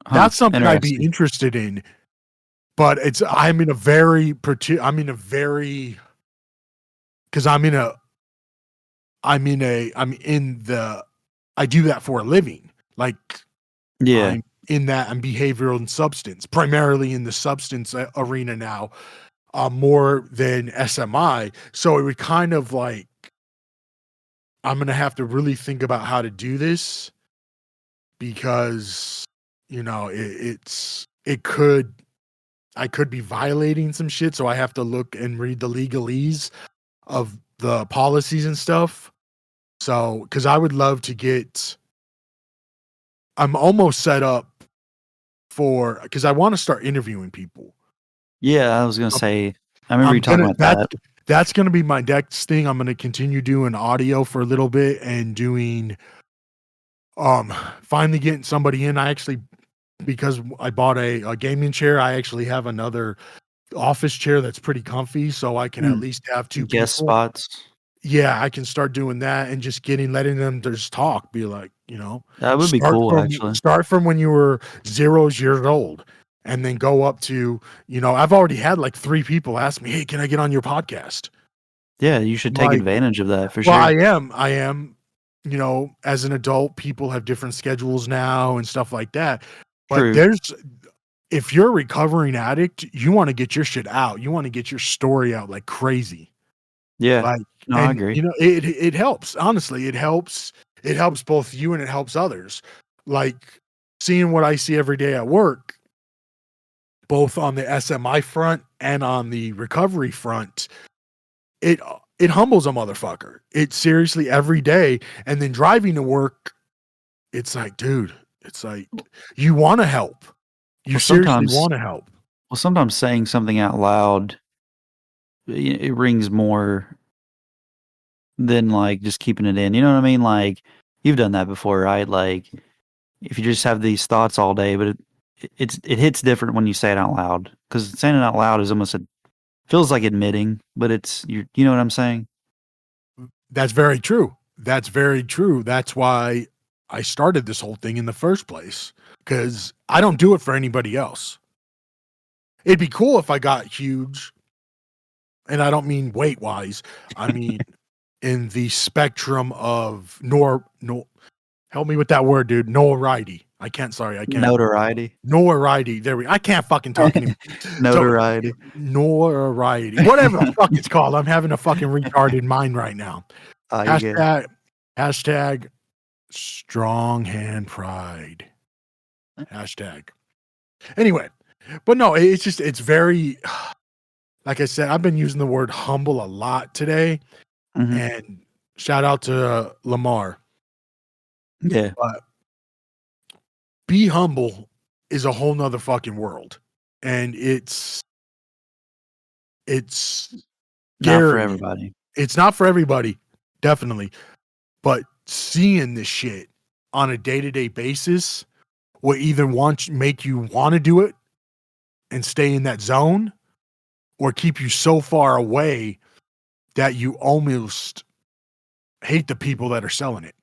Huh, that's something I'd be interesting. interested in, but it's I'm in a very parti I'm in a very 'cause I'm in the I do that for a living. Like, Yeah. I'm in that I'm behavioral and substance, primarily in the substance arena now, more than SMI. So it would kind of like I'm gonna have to really think about how to do this because it could I could be violating some shit. So I have to look and read the legalese of the policies and stuff. So because I would love to get I'm almost set up for because I want to start interviewing people. Yeah, I was gonna Um, say, I remember you I'm talking gonna about that. that's gonna be my next thing. I'm gonna continue doing audio for a little bit and doing um finally getting somebody in. I actually because I bought a gaming chair, I actually have another office chair that's pretty comfy, so I can at Mm, least have 2 guest people. spots. Yeah, I can start doing that and just letting them just talk, be like, That would be cool, actually. start from when you were 0 years old and then go up to, I've already had like 3 people ask me, "Hey, can I get on your podcast?" Yeah, you should I'm take like, advantage of that for "Well, sure. I am, as an adult, people have different schedules now and stuff like that, but True. if you're a recovering addict, you wanna get your shit out, you wanna get your story out like crazy. Yeah. Like No, I and, agree. it helps, honestly, it helps both you and it helps others. Like, seeing what I see every day at work, both on the SMI front and on the recovery front, it humbles a motherfucker. It seriously every day, and then driving to work, it's like, dude, it's like, you wanna help. You Well, seriously sometimes wanna help. sometimes saying something out loud, it rings more than, like, just keeping it in, you know what I mean? Like, you've done that before, right? Like, if you just have these thoughts all day, but it hits different when you say it out loud because saying it out loud is almost feels like admitting, but you know what I'm saying? That's very true. That's very true. That's why I started this whole thing in the first place, because I don't do it for anybody else. It'd be cool if I got huge, and I don't mean weight wise. I mean in the spectrum of no help me with that word, dude. Notoriety. I can't Notoriety. notoriety. There we I can't fucking talk anymore. So Notoriety. notoriety. Whatever the fuck it's called. I'm having a fucking retarded mind right now. Oh, you're good. Hashtag hashtag strong hand pride. Hashtag. Anyway, but no, it's just it's very like I said, I've been using the word humble a lot today, Mhm. and shout out to Lamar. Yeah. But be humble is a whole nother fucking world. And it's Not for scary. everybody. It's not for everybody, definitely. But seeing this shit on a day-to-day basis will either make you want to do it and stay in that zone or keep you so far away that you almost hate the people that are selling it.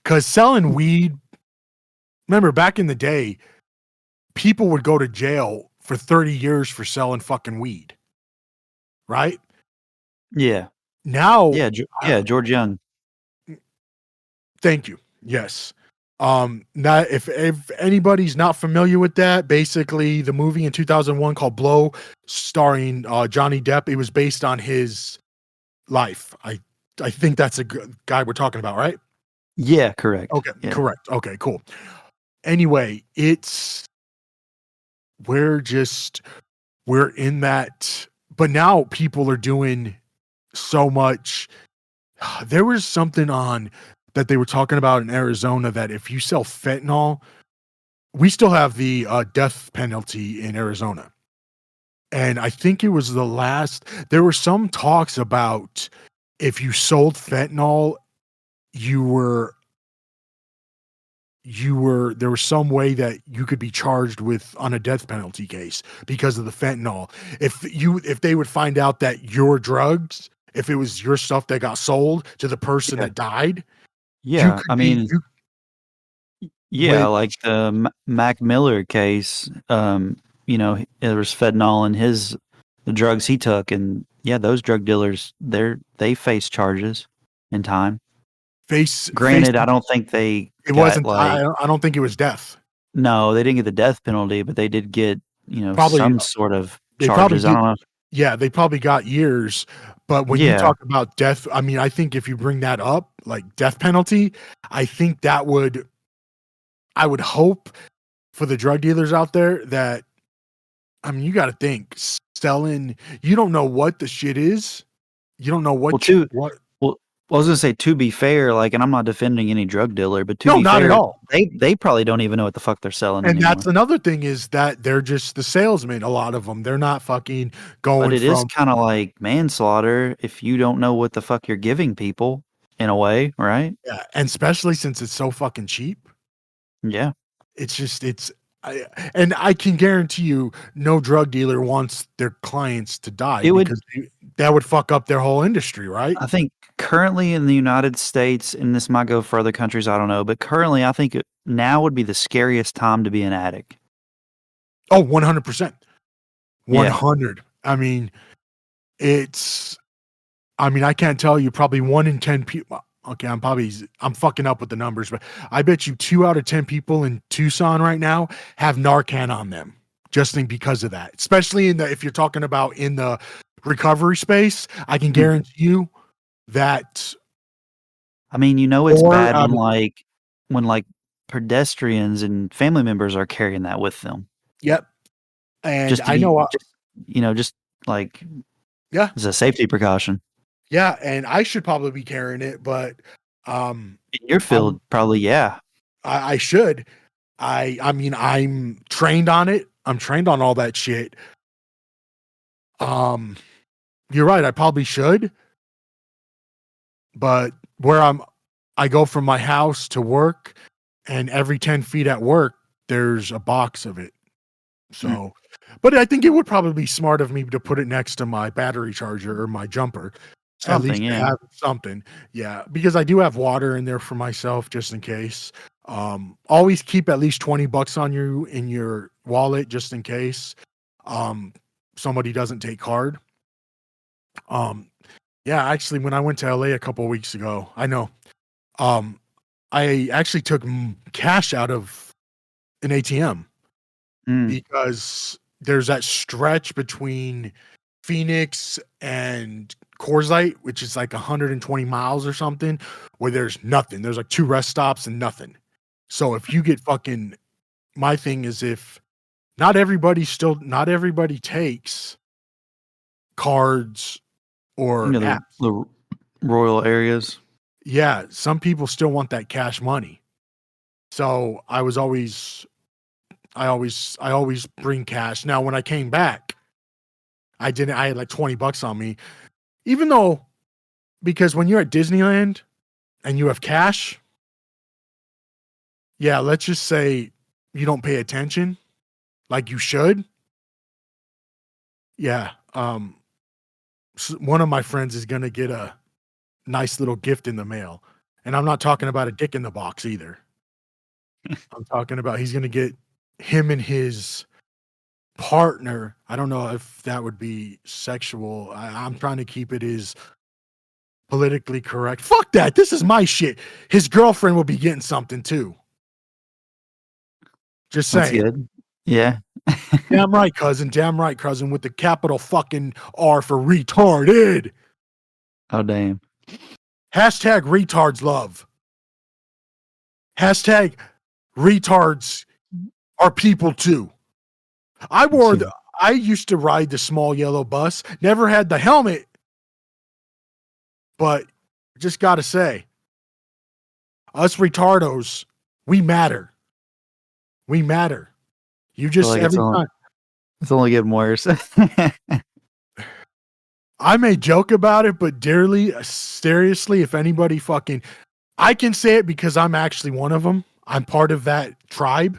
Because selling weed, remember back in the day, people would go to jail for 30 years for selling fucking weed, right? Yeah. Now, Yeah, uh, George Young. thank you. Yes. Not if anybody's not familiar with that, basically the movie in 2001 called Blow, starring Johnny Depp, it was based on his life. I think that's a guy we're talking about, right? Yeah, correct. Okay, Yeah. correct. Okay, cool. Anyway, we're just we're in that, but now people are doing so much. There was something on that they were talking about in Arizona that if you sell fentanyl, we still have the death penalty in Arizona. And I think it was there were some talks about if you sold fentanyl, you were there was some way that you could be charged with on a death penalty case because of the fentanyl. If they would find out that your drugs, if it was your stuff that got sold to the person Yeah. that died, you Yeah, could I be mean, you yeah, which like the Mac Miller case, there was fentanyl in the drugs he took, and yeah, those drug dealers, they face charges and time. face Granted, I don't think they it got wasn't like I don't think it was death. no, they didn't get the death penalty, but they did get, Probably some sort of they probably charges. I did don't know. yeah, they probably got years, but when you Yeah. talk about death, I mean, I think if you bring that up, like death penalty, I think I would hope for the drug dealers out there that I mean, you gotta think, selling you don't know what the shit is. You don't know Well, what to what well, I was gonna say to be fair, like, and I'm not defending any drug dealer, but to no, be not at fair, all. they probably don't even know what the fuck they're selling And that's anymore. another thing is that they're just the salesmen, a lot of them. They're not fucking But going it is from kinda like manslaughter if you don't know what the fuck you're giving people in a way, right? yeah, and especially since it's so fucking cheap. Yeah. It's just it's I and I can guarantee you no drug dealer wants their clients to die It would because that would fuck up their whole industry, right? I think currently in the United States, and this might go for other countries, I don't know, but currently, I think now would be the scariest time to be an addict. Oh, 100%. Yeah. 100. It's I mean, I can't tell you probably 1 in 10 people okay, I'm fucking up with the numbers, but I bet you 2 out of 10 people in Tucson right now have Narcan on them just because of that. Especially if you're talking about in the recovery space, I can Mm. guarantee you that I mean, it's 4 bad out of when, like, pedestrians and family members are carrying that with them yep, and just to I be know just, like, yeah, as a safety precaution. yeah, and I should probably be carrying it, but, um, In your I'm field, probably, yeah. I should. I mean, I'm trained on it. I'm trained on all that shit. Um, you're right, I probably should, but I go from my house to work, and every 10 feet at work, there's a box of it. Mm. So, but I think it would probably be smart of me to put it next to my battery charger or my jumper, at Something, least to yeah. have something. Yeah, because I do have water in there for myself just in case. Always keep at least 20 bucks on you in your wallet just in case um somebody doesn't take card. Um yeah, actually when I went to LA a couple of weeks ago, I know um I actually took cash out of an ATM Mm. because there's that stretch between Phoenix and Coors which is like 120 miles or something, where there's nothing. There's like 2 rest stops and nothing. So if you get fucking my thing is if not everybody takes cards or The apps. the rural areas. Yeah, some people still want that cash money. So I always bring cash. Now when I came back, I had like 20 bucks on me. Even though because when you're at Disneyland and you have cash, yeah, let's just say you don't pay attention like you should. Yeah, one of my friends is gonna get a nice little gift in the mail, and I'm not talking about a dick in the box either. I'm talking about he's gonna get him and his partner, I don't know if that would be sexual. I'm trying to keep it as politically correct. Fuck that. This is my shit. His girlfriend will be getting something too. Just That's saying. good. Yeah. Damn right, cousin. Damn right, cousin. With the capital fucking R for retarded. Oh damn. Hashtag retards love. Hashtag retards are people too. I used to ride the small yellow bus, never had the helmet, but just gotta say, us retardos, we matter. We matter. You I feel just like every time it's only getting worse. I may joke about it, but dearly, seriously, if anybody fucking, I can say it because I'm actually one of them. I'm part of that tribe.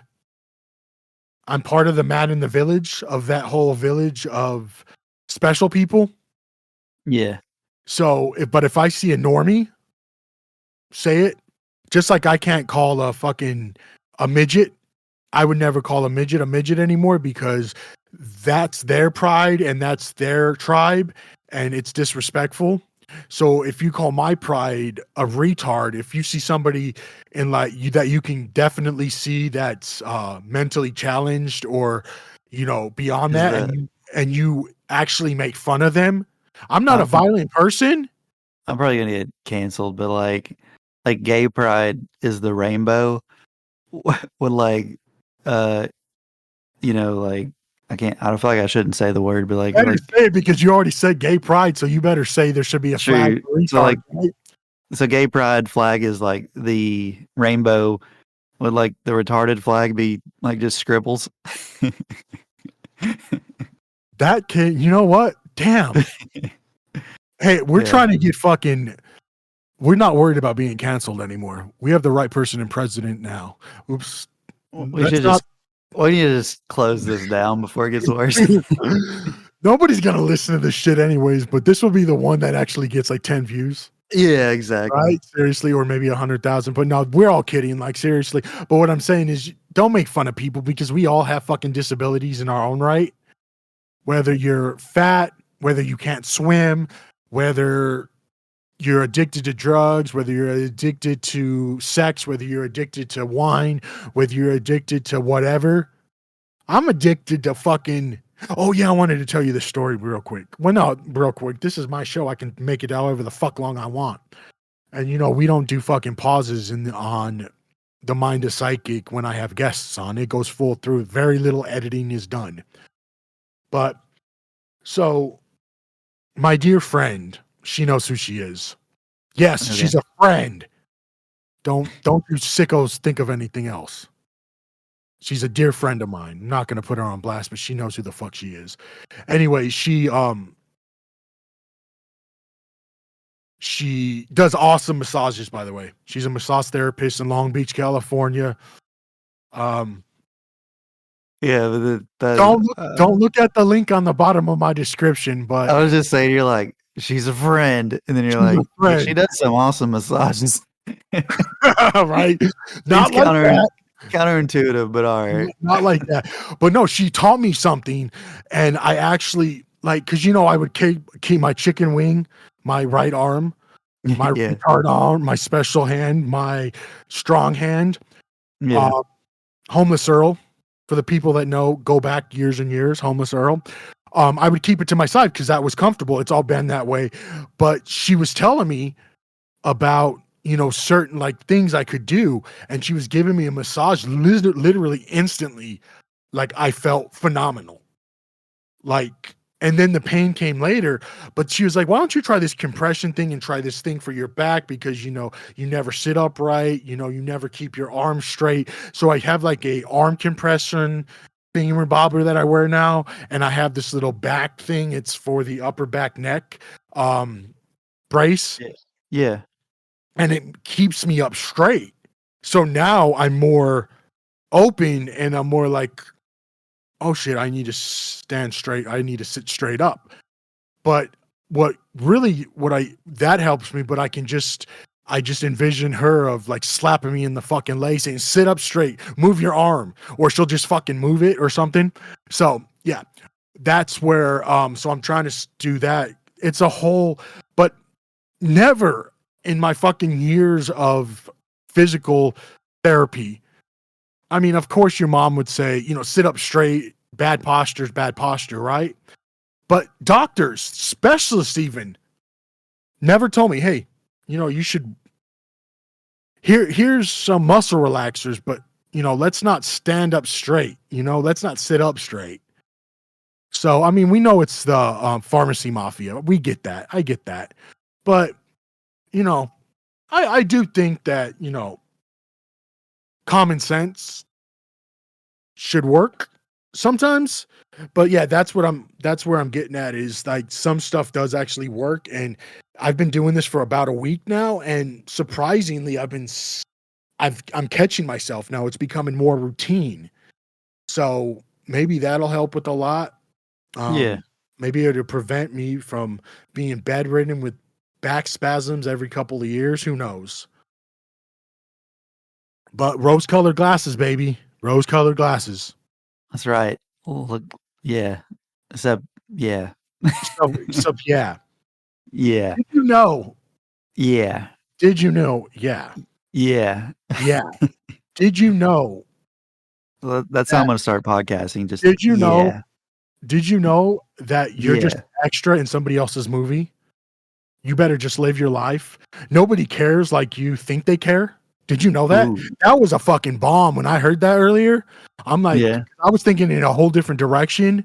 I'm part of the man in the village of that whole village of special people. Yeah. So, but if I see a normie, say it. Just like I can't call a midget. I would never call a midget anymore because that's their pride and that's their tribe and it's disrespectful. So if you call my pride a retard, if you see somebody in like you that you can definitely see that's mentally challenged or beyond Is that that and you actually make fun of them. I'm not a I'm violent person. I'm probably gonna get canceled, but like gay pride is the rainbow. When like uh like I don't feel like I shouldn't say the word, but Better like say it because you already said gay pride, so you better say there should be a flag true. for So retard. like Right? so gay pride flag is like the rainbow. Would like the retarded flag be like just scribbles? That kid, you know what? Damn. Hey, we're Yeah. trying to get we're not worried about being canceled anymore. We have the right person in president now. Oops. We Let's should not. just we need to just close this down before it gets worse. Nobody's going to listen to this shit anyways, but this will be the one that actually gets like 10 views. Yeah, exactly. Right? Seriously, or maybe 100,000. But no, we're all kidding. Like, seriously. But what I'm saying is, don't make fun of people because we all have fucking disabilities in our own right. Whether you're fat, whether you can't swim, whether you're addicted to drugs, whether you're addicted to sex, whether you're addicted to wine, whether you're addicted to whatever. I'm addicted to fucking. Oh, yeah, I wanted to tell you this story real quick. Well, no, real quick. This is my show. I can make it however the fuck long I want. And, we don't do fucking pauses on the Mind of Psychic when I have guests on. It goes full through. Very little editing is done. But so my dear friend, she knows who she is. Yes, Okay. she's a friend. Don't you sickos think of anything else. She's a dear friend of mine. I'm not gonna put her on blast, but she knows who the fuck she is. Anyway, she does awesome massages, by the way. She's a massage therapist in Long Beach, California. Um, Yeah, but don't look at the link on the bottom of my description, but I was just saying you're like, she's a friend, and then you're she's a like, but she friend, does some awesome massages. right? Seems Not like that. counterintuitive, but all right. Not like that. But no, she taught me something, and I actually because I would keep my chicken wing, my right arm, my Yeah. retard arm, my special hand, my strong hand. Yeah. Homeless Earl, for the people that know, go back years and years. Homeless Earl. I would keep it to my side because that was comfortable. It's all been that way. But she was telling me about certain like things I could do, and she was giving me a massage literally instantly. Like I felt phenomenal. Like, and then the pain came later, but she was like, why don't you try this compression thing and try this thing for your back? Because, you never sit upright, you never keep your arms straight. So I have like a arm compression thingamabobber that I wear now. And I have this little back thing. It's for the upper back neck, brace, Yeah. and it keeps me up straight. So now I'm more open and I'm more like, oh shit, I need to stand straight. I need to sit straight up. But that helps me, but I just envision her of like slapping me in the fucking leg saying, sit up straight, move your arm, or she'll just fucking move it or something. So Yeah. That's where so I'm trying to do that. It's a whole, but never in my fucking years of physical therapy. I mean, of course your mom would say, sit up straight, bad posture's bad posture, right? But doctors, specialists even never told me, hey, you should here's some muscle relaxers, but let's not stand up straight, let's not sit up straight. So, I mean, we know it's the pharmacy mafia. We get that. I get that. But, you know, I do think that, common sense should work sometimes. But yeah, that's where I'm getting at is like some stuff does actually work. And I've been doing this for about a week now. And surprisingly, I'm catching myself now. It's becoming more routine. So maybe that'll help with a lot. Yeah. Maybe it'll prevent me from being bedridden with back spasms every couple of years. Who knows? But rose-colored glasses, baby. Rose-colored glasses. That's right. Look, yeah. Except, yeah. So yeah. Yeah. Did you know? Yeah. Did you know? Yeah. Yeah. Yeah. Did you know? That's how I'm going to start podcasting. Just, Did you know? yeah. Did you know that you're just Yeah. extra in somebody else's movie? You better just live your life. Nobody cares like you think they care. Did you know that? Ooh. That was a fucking bomb when I heard that earlier. I'm like, Yeah. I was thinking in a whole different direction,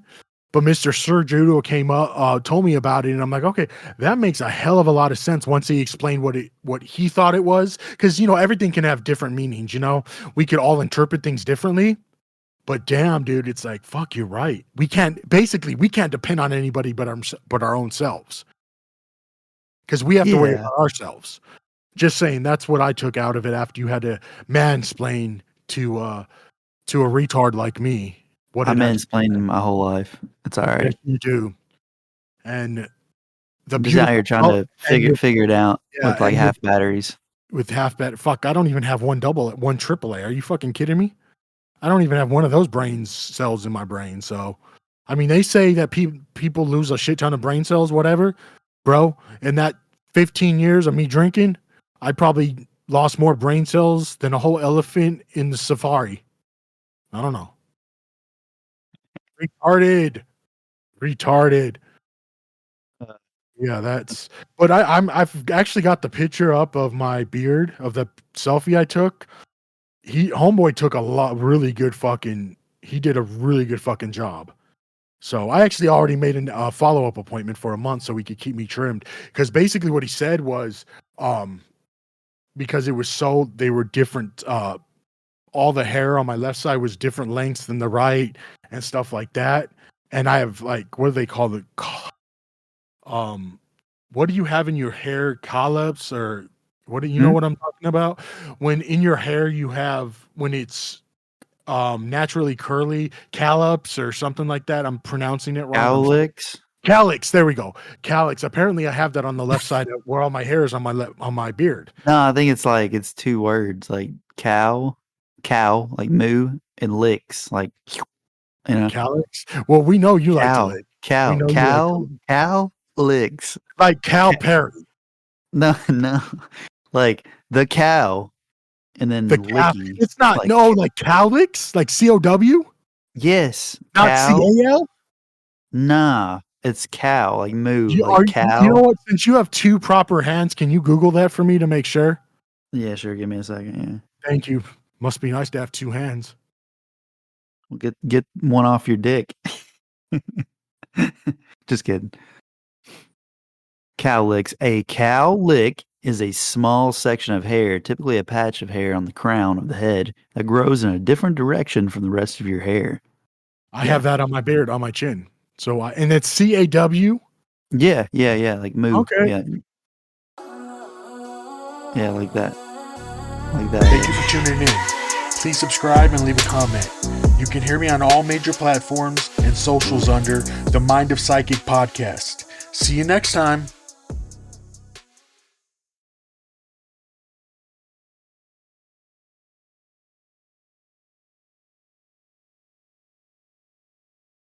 but Mr. Sir Judo came up, told me about it, and I'm like, okay, that makes a hell of a lot of sense once he explained what he thought it was. Because everything can have different meanings. We could all interpret things differently. But damn, dude, it's like, fuck, you're right. We can't depend on anybody but our own selves. Because we have to worry Yeah. about ourselves. Just saying, that's what I took out of it after you had to mansplain to a retard like me. What I it actually mansplained meant. my whole life. It's all Yes, right. you do. And the I'm just out here beautiful trying to figure it out with like and half batteries. with half bat. Fuck, I don't even have one AAA. Are you fucking kidding me? I don't even have one of those brain cells in my brain. So, I mean, they say that people lose a shit ton of brain cells, whatever, bro. In that 15 years of me drinking, I probably lost more brain cells than a whole elephant in the safari. I don't know. Retarded. Uh, Yeah, but I've actually got the picture up of my beard of the selfie I took. Homeboy took he did a really good fucking job. So I actually already made a follow-up appointment for a month so he could keep me trimmed. Because basically what he said was, because they were different, all the hair on my left side was different lengths than the right and stuff like that. And I have like, what do they call it? What do you have in your hair? Collops or what do you know what I'm talking about? When in your hair you have, when it's naturally curly, callops or something like that. I'm pronouncing it wrong. Cowlicks? Calyx, there we go. Calyx. Apparently I have that on the left side of where all my hair is on my beard. No, I think it's two words like cow, like moo, and licks, like Calyx. Well, we know you like to lick. We know you like to lick. cow licks. Like Cal Perry. No, like the cow, and then The cow. licky. It's not like, like Calyx, like COW, yes, not cow. CAL. Nah, it's cow, like moo, cow. You know what? Since you have two proper hands, can you Google that for me to make sure? Yeah, sure. Give me a second. Yeah. Thank you. Must be nice to have two hands. Well, get one off your dick. Just kidding. Cowlicks. A cowlick is a small section of hair, typically a patch of hair on the crown of the head that grows in a different direction from the rest of your hair. I have that on my beard, on my chin. So and it's CAW. Yeah, like moo. Okay. Yeah, like that. Thank you for tuning in. Please subscribe and leave a comment. You can hear me on all major platforms and socials under the Mind of Psychic podcast. See you next time.